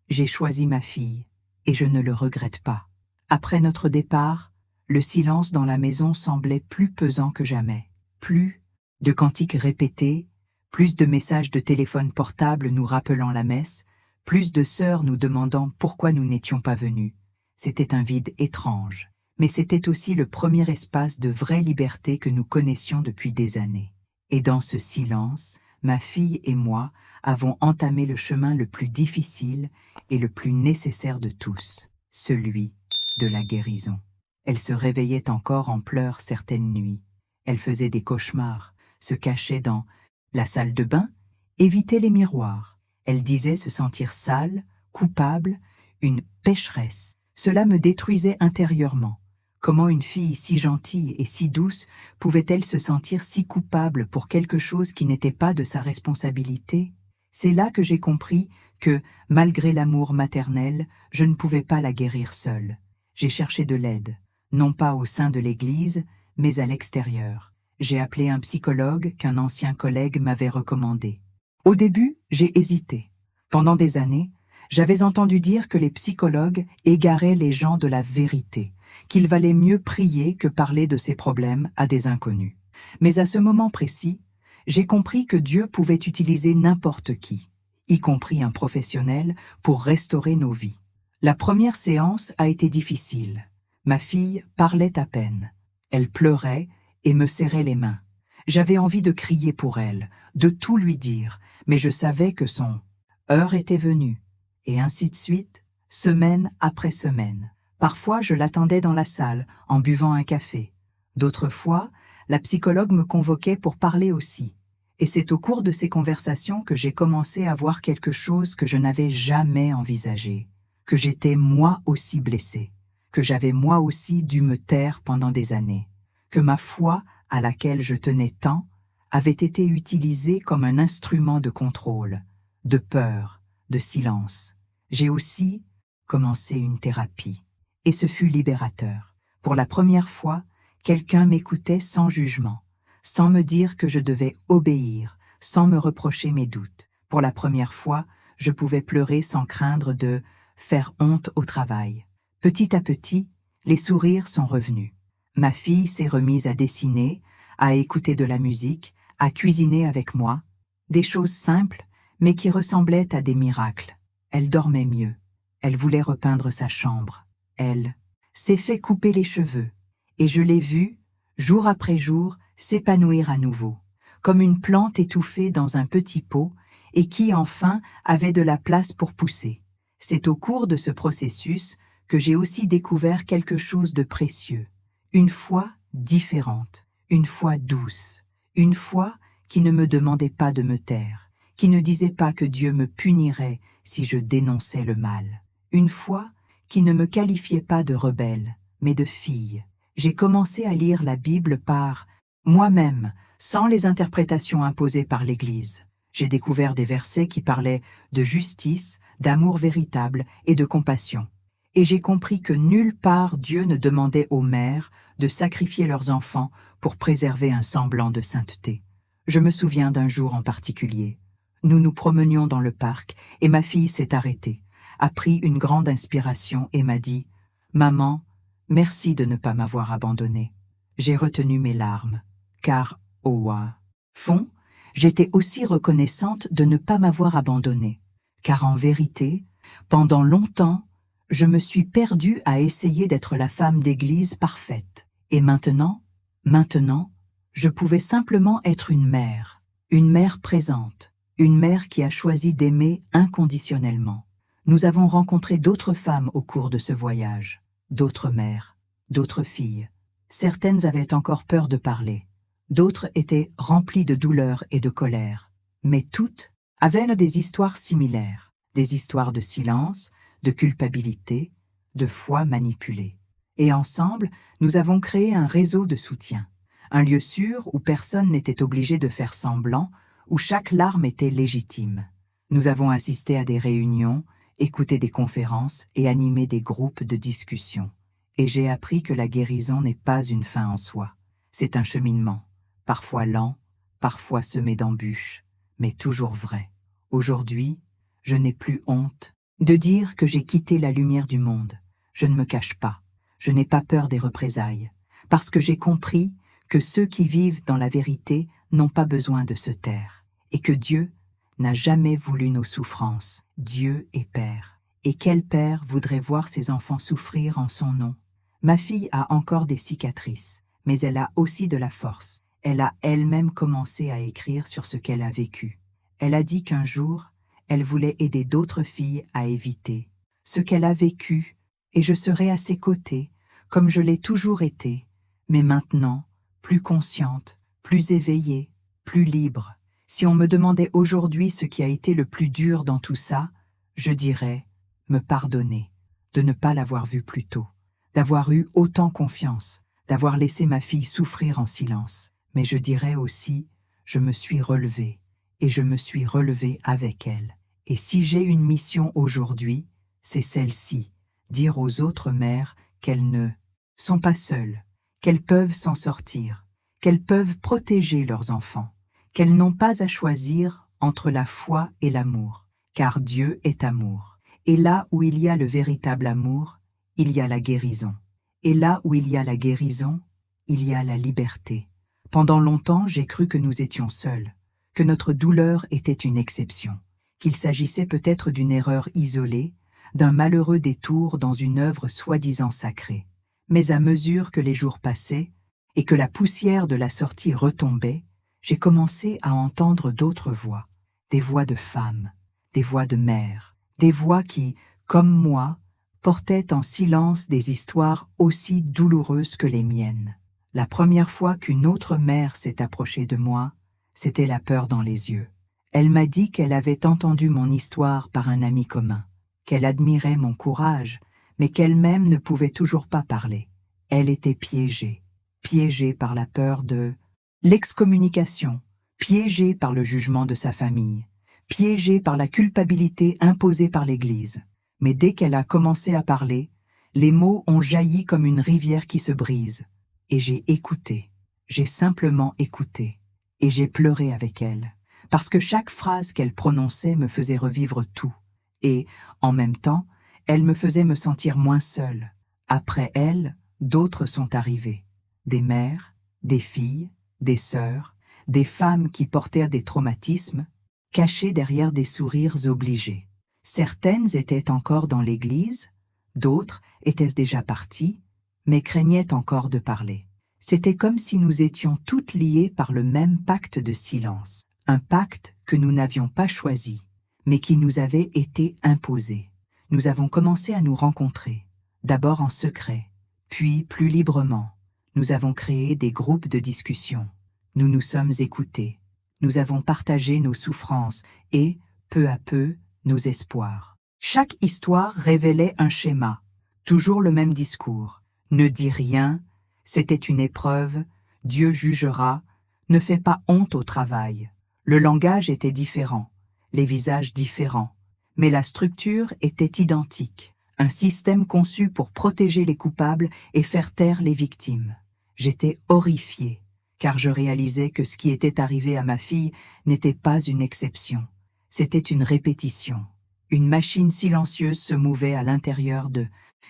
j'ai choisi ma fille et je ne le regrette pas. » Après notre départ, le silence dans la maison semblait plus pesant que jamais. Plus de cantiques répétés, plus de messages de téléphone portable nous rappelant la messe, plus de sœurs nous demandant pourquoi nous n'étions pas venus. C'était un vide étrange, mais c'était aussi le premier espace de vraie liberté que nous connaissions depuis des années. Et dans ce silence, ma fille et moi avons entamé le chemin le plus difficile et le plus nécessaire de tous, celui de la guérison. Elle se réveillait encore en pleurs certaines nuits. Elle faisait des cauchemars, se cachait dans la salle de bain, évitait les miroirs. Elle disait se sentir sale, coupable, une pécheresse. Cela me détruisait intérieurement. Comment une fille si gentille et si douce pouvait-elle se sentir si coupable pour quelque chose qui n'était pas de sa responsabilité? C'est là que j'ai compris que, malgré l'amour maternel, je ne pouvais pas la guérir seule. J'ai cherché de l'aide, non pas au sein de l'Église, mais à l'extérieur. J'ai appelé un psychologue qu'un ancien collègue m'avait recommandé. Au début, j'ai hésité. Pendant des années, j'avais entendu dire que les psychologues égaraient les gens de la vérité, qu'il valait mieux prier que parler de ses problèmes à des inconnus. Mais à ce moment précis, j'ai compris que Dieu pouvait utiliser n'importe qui, y compris un professionnel, pour restaurer nos vies. La première séance a été difficile. Ma fille parlait à peine. Elle pleurait et me serrait les mains. J'avais envie de crier pour elle, de tout lui dire, mais je savais que son heure était venue. Et ainsi de suite, semaine après semaine. Parfois, je l'attendais dans la salle, en buvant un café. D'autres fois, la psychologue me convoquait pour parler aussi. Et c'est au cours de ces conversations que j'ai commencé à voir quelque chose que je n'avais jamais envisagé, que j'étais moi aussi blessée, que j'avais moi aussi dû me taire pendant des années, que ma foi, à laquelle je tenais tant, avait été utilisée comme un instrument de contrôle, de peur, de silence. J'ai aussi commencé une thérapie, et ce fut libérateur. Pour la première fois, quelqu'un m'écoutait sans jugement, sans me dire que je devais obéir, sans me reprocher mes doutes. Pour la première fois, je pouvais pleurer sans craindre de faire honte au travail. Petit à petit, les sourires sont revenus. Ma fille s'est remise à dessiner, à écouter de la musique, à cuisiner avec moi, des choses simples, mais qui ressemblaient à des miracles. Elle dormait mieux. Elle voulait repeindre sa chambre. Elle s'est fait couper les cheveux. Et je l'ai vue, jour après jour, s'épanouir à nouveau, comme une plante étouffée dans un petit pot et qui, enfin, avait de la place pour pousser. C'est au cours de ce processus que j'ai aussi découvert quelque chose de précieux. Une foi différente, une foi douce, une foi qui ne me demandait pas de me taire, qui ne disait pas que Dieu me punirait si je dénonçais le mal. Une foi qui ne me qualifiait pas de rebelle, mais de fille. J'ai commencé à lire la Bible par moi-même, sans les interprétations imposées par l'Église. J'ai découvert des versets qui parlaient de justice, d'amour véritable et de compassion. Et j'ai compris que nulle part Dieu ne demandait aux mères de sacrifier leurs enfants pour préserver un semblant de sainteté. Je me souviens d'un jour en particulier. Nous nous promenions dans le parc et ma fille s'est arrêtée, a pris une grande inspiration et m'a dit « Maman, merci de ne pas m'avoir abandonnée. » J'ai retenu mes larmes, car, au fond, j'étais aussi reconnaissante de ne pas m'avoir abandonnée, car en vérité, pendant longtemps, je me suis perdue à essayer d'être la femme d'église parfaite. Et maintenant, je pouvais simplement être une mère présente, une mère qui a choisi d'aimer inconditionnellement. Nous avons rencontré d'autres femmes au cours de ce voyage, d'autres mères, d'autres filles. Certaines avaient encore peur de parler, d'autres étaient remplies de douleur et de colère, mais toutes avaient des histoires similaires, des histoires de silence, de culpabilité, de foi manipulée. Et ensemble, nous avons créé un réseau de soutien, un lieu sûr où personne n'était obligé de faire semblant, où chaque larme était légitime. Nous avons assisté à des réunions, écouté des conférences et animé des groupes de discussion. Et j'ai appris que la guérison n'est pas une fin en soi. C'est un cheminement, parfois lent, parfois semé d'embûches, mais toujours vrai. Aujourd'hui, je n'ai plus honte de dire que j'ai quitté la lumière du monde. Je ne me cache pas. Je n'ai pas peur des représailles, parce que j'ai compris que ceux qui vivent dans la vérité n'ont pas besoin de se taire, et que Dieu n'a jamais voulu nos souffrances. Dieu est Père. Et quel père voudrait voir ses enfants souffrir en son nom? Ma fille a encore des cicatrices, mais elle a aussi de la force. Elle a elle-même commencé à écrire sur ce qu'elle a vécu. Elle a dit qu'un jour, elle voulait aider d'autres filles à éviter ce qu'elle a vécu, et je serai à ses côtés, comme je l'ai toujours été, mais maintenant, plus consciente, plus éveillée, plus libre. Si on me demandait aujourd'hui ce qui a été le plus dur dans tout ça, je dirais me pardonner, de ne pas l'avoir vu plus tôt, d'avoir eu autant confiance, d'avoir laissé ma fille souffrir en silence. Mais je dirais aussi, je me suis relevée, et je me suis relevée avec elle. Et si j'ai une mission aujourd'hui, c'est celle-ci, dire aux autres mères qu'elles ne sont pas seules, qu'elles peuvent s'en sortir, qu'elles peuvent protéger leurs enfants, qu'elles n'ont pas à choisir entre la foi et l'amour, car Dieu est amour. Et là où il y a le véritable amour, il y a la guérison. Et là où il y a la guérison, il y a la liberté. Pendant longtemps, j'ai cru que nous étions seuls, que notre douleur était une exception, qu'il s'agissait peut-être d'une erreur isolée, d'un malheureux détour dans une œuvre soi-disant sacrée. Mais à mesure que les jours passaient et que la poussière de la sortie retombait, j'ai commencé à entendre d'autres voix, des voix de femmes, des voix de mères, des voix qui, comme moi, portaient en silence des histoires aussi douloureuses que les miennes. La première fois qu'une autre mère s'est approchée de moi, c'était la peur dans les yeux. Elle m'a dit qu'elle avait entendu mon histoire par un ami commun, qu'elle admirait mon courage, mais qu'elle-même ne pouvait toujours pas parler. Elle était piégée par la peur de l'excommunication, piégée par le jugement de sa famille, piégée par la culpabilité imposée par l'Église. Mais dès qu'elle a commencé à parler, les mots ont jailli comme une rivière qui se brise. Et j'ai écouté, j'ai simplement écouté, et j'ai pleuré avec elle, parce que chaque phrase qu'elle prononçait me faisait revivre tout, et, en même temps, elle me faisait me sentir moins seule. Après elle, d'autres sont arrivés, des mères, des filles, des sœurs, des femmes qui portèrent des traumatismes, cachées derrière des sourires obligés. Certaines étaient encore dans l'église, d'autres étaient déjà parties, mais craignaient encore de parler. C'était comme si nous étions toutes liées par le même pacte de silence, un pacte que nous n'avions pas choisi, mais qui nous avait été imposé. Nous avons commencé à nous rencontrer, d'abord en secret, puis plus librement. Nous avons créé des groupes de discussion. Nous nous sommes écoutés. Nous avons partagé nos souffrances et, peu à peu, nos espoirs. Chaque histoire révélait un schéma, toujours le même discours. Ne dis rien, c'était une épreuve, Dieu jugera, ne fais pas honte au travail. Le langage était différent, les visages différents, mais la structure était identique, un système conçu pour protéger les coupables et faire taire les victimes. J'étais horrifiée, car je réalisais que ce qui était arrivé à ma fille n'était pas une exception, c'était une répétition. Une machine silencieuse se mouvait à l'intérieur de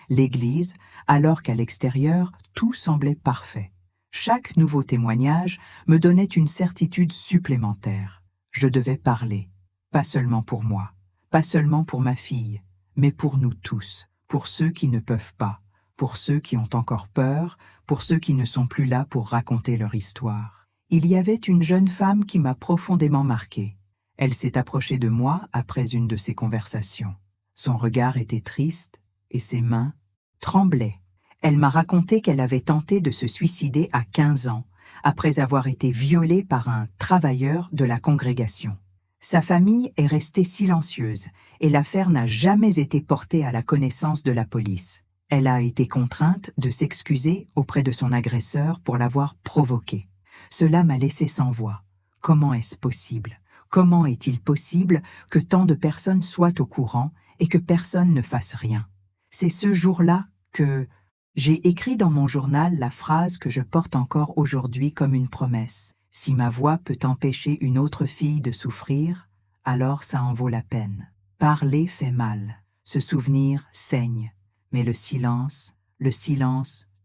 l'Église, alors qu'à l'extérieur, tout semblait parfait. Chaque nouveau témoignage me donnait une certitude supplémentaire. Je devais parler, pas seulement pour moi, pas seulement pour ma fille, mais pour nous tous, pour ceux qui ne peuvent pas, pour ceux qui ont encore peur, pour ceux qui ne sont plus là pour raconter leur histoire. Il y avait une jeune femme qui m'a profondément marquée. Elle s'est approchée de moi après une de ces conversations. Son regard était triste et ses mains tremblaient. Elle m'a raconté qu'elle avait tenté de se suicider à 15 ans, après avoir été violée par un travailleur de la congrégation. Sa famille est restée silencieuse et l'affaire n'a jamais été portée à la connaissance de la police. Elle a été contrainte de s'excuser auprès de son agresseur pour l'avoir provoquée. Cela m'a laissé sans voix. Comment est-ce possible ? Comment est-il possible que tant de personnes soient au courant et que personne ne fasse rien? C'est ce jour-là que j'ai écrit dans mon journal la phrase que je porte encore aujourd'hui comme une promesse. Si ma voix peut empêcher une autre fille de souffrir, alors ça en vaut la peine. Parler fait mal, se souvenir saigne, mais le silence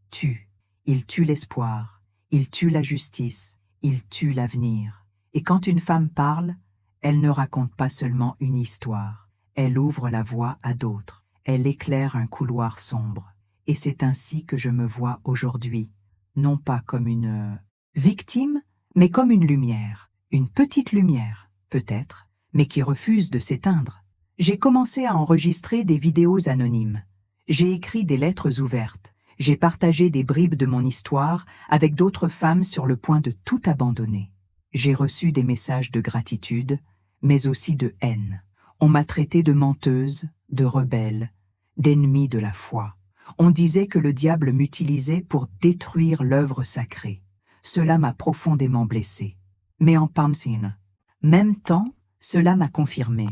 tue. Il tue l'espoir, il tue la justice, il tue l'avenir. Et quand une femme parle, Elle ne raconte pas seulement une histoire, elle ouvre la voie à d'autres, elle éclaire un couloir sombre. Et c'est ainsi que je me vois aujourd'hui, non pas comme une victime, mais comme une lumière, une petite lumière, peut-être, mais qui refuse de s'éteindre. J'ai commencé à enregistrer des vidéos anonymes. J'ai écrit des lettres ouvertes. J'ai partagé des bribes de mon histoire avec d'autres femmes sur le point de tout abandonner. J'ai reçu des messages de gratitude, mais aussi de haine. On m'a traité de menteuse, de rebelle, d'ennemie de la foi. On disait que le diable m'utilisait pour détruire l'œuvre sacrée. Cela m'a profondément blessée. Mais en même temps, cela m'a confirmé.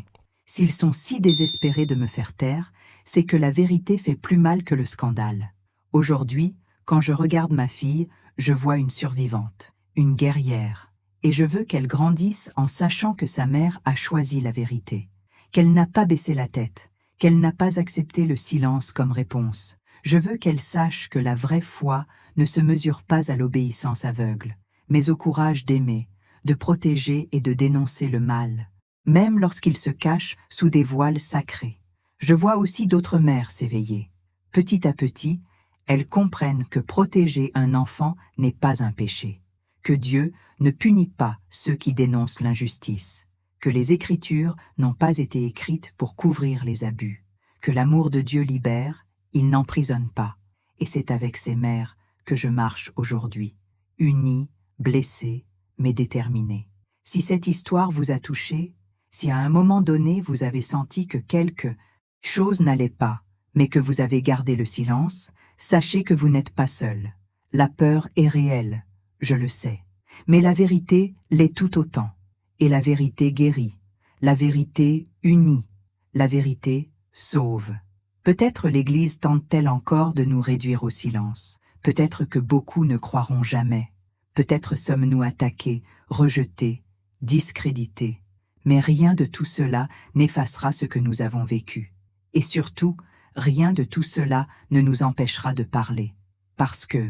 S'ils sont si désespérés de me faire taire, c'est que la vérité fait plus mal que le scandale. Aujourd'hui, quand je regarde ma fille, je vois une survivante, une guerrière, et je veux qu'elle grandisse en sachant que sa mère a choisi la vérité, qu'elle n'a pas baissé la tête, qu'elle n'a pas accepté le silence comme réponse. Je veux qu'elle sache que la vraie foi ne se mesure pas à l'obéissance aveugle, mais au courage d'aimer, de protéger et de dénoncer le mal, même lorsqu'il se cache sous des voiles sacrés. Je vois aussi d'autres mères s'éveiller. Petit à petit, elles comprennent que protéger un enfant n'est pas un péché, que Dieu ne punit pas ceux qui dénoncent l'injustice, que les Écritures n'ont pas été écrites pour couvrir les abus, que l'amour de Dieu libère, il n'emprisonne pas, et c'est avec ces mères que je marche aujourd'hui, unie, blessée, mais déterminée. Si cette histoire vous a touché, si à un moment donné vous avez senti que quelque chose n'allait pas, mais que vous avez gardé le silence, sachez que vous n'êtes pas seul. La peur est réelle, je le sais, mais la vérité l'est tout autant. Et la vérité guérit, la vérité unit, la vérité sauve. Peut-être l'Église tente-t-elle encore de nous réduire au silence. Peut-être que beaucoup ne croiront jamais. Peut-être sommes-nous attaqués, rejetés, discrédités. Mais rien de tout cela n'effacera ce que nous avons vécu. Et surtout, rien de tout cela ne nous empêchera de parler. Parce que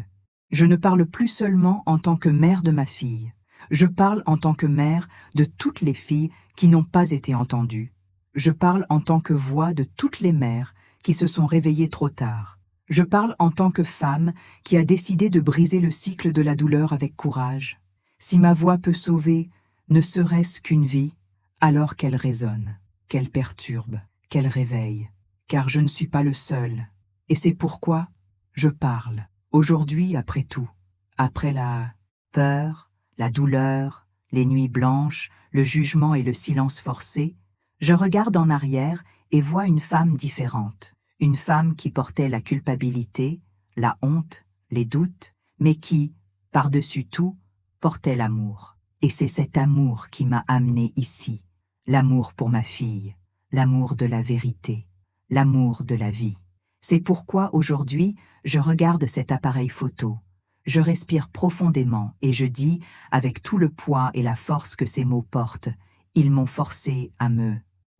je ne parle plus seulement en tant que mère de ma fille. Je parle en tant que mère de toutes les filles qui n'ont pas été entendues. Je parle en tant que voix de toutes les mères qui se sont réveillées trop tard. Je parle en tant que femme qui a décidé de briser le cycle de la douleur avec courage. Si ma voix peut sauver, ne serait-ce qu'une vie, alors qu'elle résonne, qu'elle perturbe, qu'elle réveille. Car je ne suis pas le seul. Et c'est pourquoi je parle. Aujourd'hui, après tout, après la peur, la douleur, les nuits blanches, le jugement et le silence forcé, je regarde en arrière et vois une femme différente, une femme qui portait la culpabilité, la honte, les doutes, mais qui, par-dessus tout, portait l'amour. Et c'est cet amour qui m'a amené ici, l'amour pour ma fille, l'amour de la vérité, l'amour de la vie. C'est pourquoi aujourd'hui, je regarde cet appareil photo. Je respire profondément et je dis, avec tout le poids et la force que ces mots portent, ils m'ont forcé à me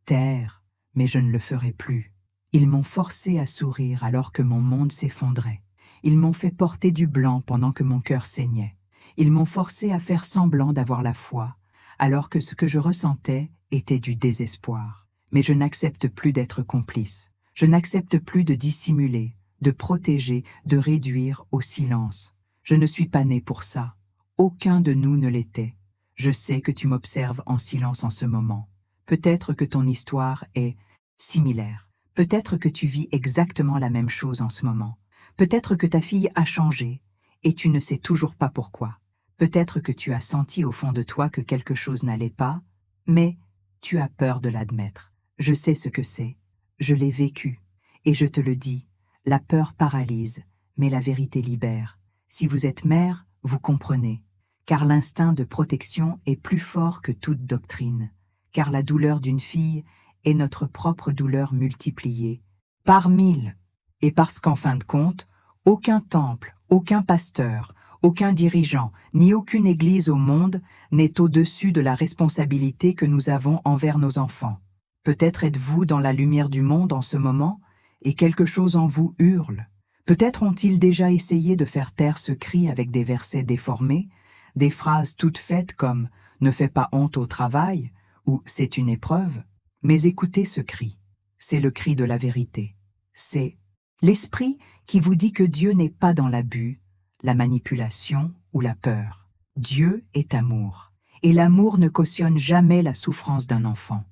taire, mais je ne le ferai plus. Ils m'ont forcé à sourire alors que mon monde s'effondrait. Ils m'ont fait porter du blanc pendant que mon cœur saignait. Ils m'ont forcé à faire semblant d'avoir la foi, alors que ce que je ressentais était du désespoir. Mais je n'accepte plus d'être complice. Je n'accepte plus de dissimuler, de protéger, de réduire au silence. Je ne suis pas né pour ça. Aucun de nous ne l'était. Je sais que tu m'observes en silence en ce moment. Peut-être que ton histoire est similaire. Peut-être que tu vis exactement la même chose en ce moment. Peut-être que ta fille a changé, et tu ne sais toujours pas pourquoi. Peut-être que tu as senti au fond de toi que quelque chose n'allait pas, mais tu as peur de l'admettre. Je sais ce que c'est. Je l'ai vécu. Et je te le dis, la peur paralyse, mais la vérité libère. Si vous êtes mère, vous comprenez. Car l'instinct de protection est plus fort que toute doctrine. Car la douleur d'une fille est notre propre douleur multipliée par 1000. Et parce qu'en fin de compte, aucun temple, aucun pasteur, aucun dirigeant, ni aucune église au monde n'est au-dessus de la responsabilité que nous avons envers nos enfants. Peut-être êtes-vous dans la lumière du monde en ce moment, et quelque chose en vous hurle. Peut-être ont-ils déjà essayé de faire taire ce cri avec des versets déformés, des phrases toutes faites comme « ne fais pas honte au travail » ou c'est une épreuve. Mais écoutez ce cri. C'est le cri de la vérité. C'est l'esprit qui vous dit que Dieu n'est pas dans l'abus, la manipulation ou la peur. Dieu est amour. Et l'amour ne cautionne jamais la souffrance d'un enfant.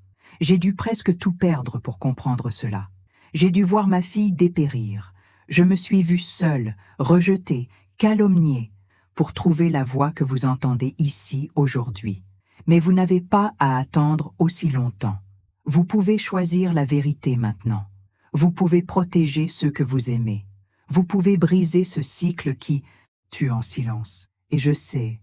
J'ai dû presque tout perdre pour comprendre cela. J'ai dû voir ma fille dépérir. Je me suis vue seule, rejetée, calomniée, pour trouver la voix que vous entendez ici aujourd'hui. Mais vous n'avez pas à attendre aussi longtemps. Vous pouvez choisir la vérité maintenant. Vous pouvez protéger ceux que vous aimez. Vous pouvez briser ce cycle qui tue en silence. Et je sais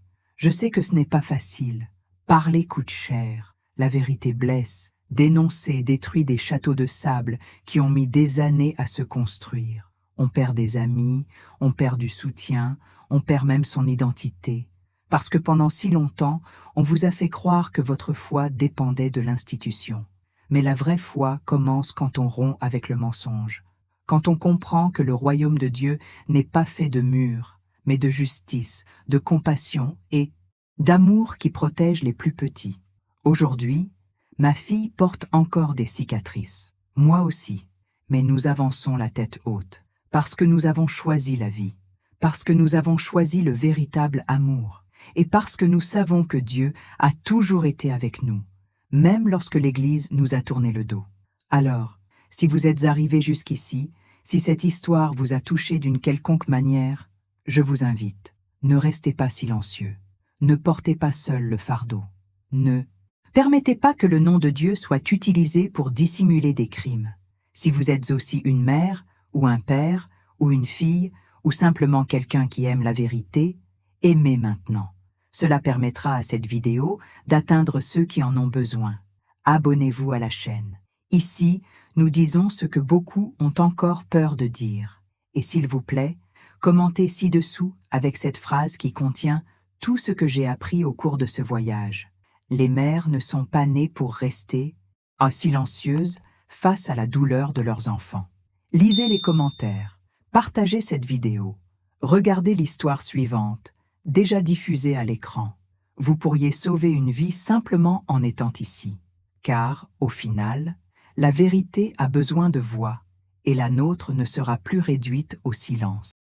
que ce n'est pas facile. Parler coûte cher. La vérité blesse. Dénoncer détruit des châteaux de sable qui ont mis des années à se construire. On perd des amis, on perd du soutien, on perd même son identité. Parce que pendant si longtemps, on vous a fait croire que votre foi dépendait de l'institution. Mais la vraie foi commence quand on rompt avec le mensonge, quand on comprend que le royaume de Dieu n'est pas fait de murs, mais de justice, de compassion et d'amour qui protège les plus petits. Aujourd'hui, ma fille porte encore des cicatrices, moi aussi, mais nous avançons la tête haute, parce que nous avons choisi la vie, parce que nous avons choisi le véritable amour, et parce que nous savons que Dieu a toujours été avec nous, même lorsque l'Église nous a tourné le dos. Alors, si vous êtes arrivés jusqu'ici, si cette histoire vous a touché d'une quelconque manière, je vous invite, ne restez pas silencieux, ne portez pas seul le fardeau, ne permettez pas que le nom de Dieu soit utilisé pour dissimuler des crimes. Si vous êtes aussi une mère, ou un père, ou une fille, ou simplement quelqu'un qui aime la vérité, aimez maintenant. Cela permettra à cette vidéo d'atteindre ceux qui en ont besoin. Abonnez-vous à la chaîne. Ici, nous disons ce que beaucoup ont encore peur de dire. Et s'il vous plaît, commentez ci-dessous avec cette phrase qui contient tout ce que j'ai appris au cours de ce voyage. Les mères ne sont pas nées pour rester silencieuses face à la douleur de leurs enfants. Lisez les commentaires, partagez cette vidéo, regardez l'histoire suivante, déjà diffusée à l'écran. Vous pourriez sauver une vie simplement en étant ici. Car, au final, la vérité a besoin de voix, et la nôtre ne sera plus réduite au silence.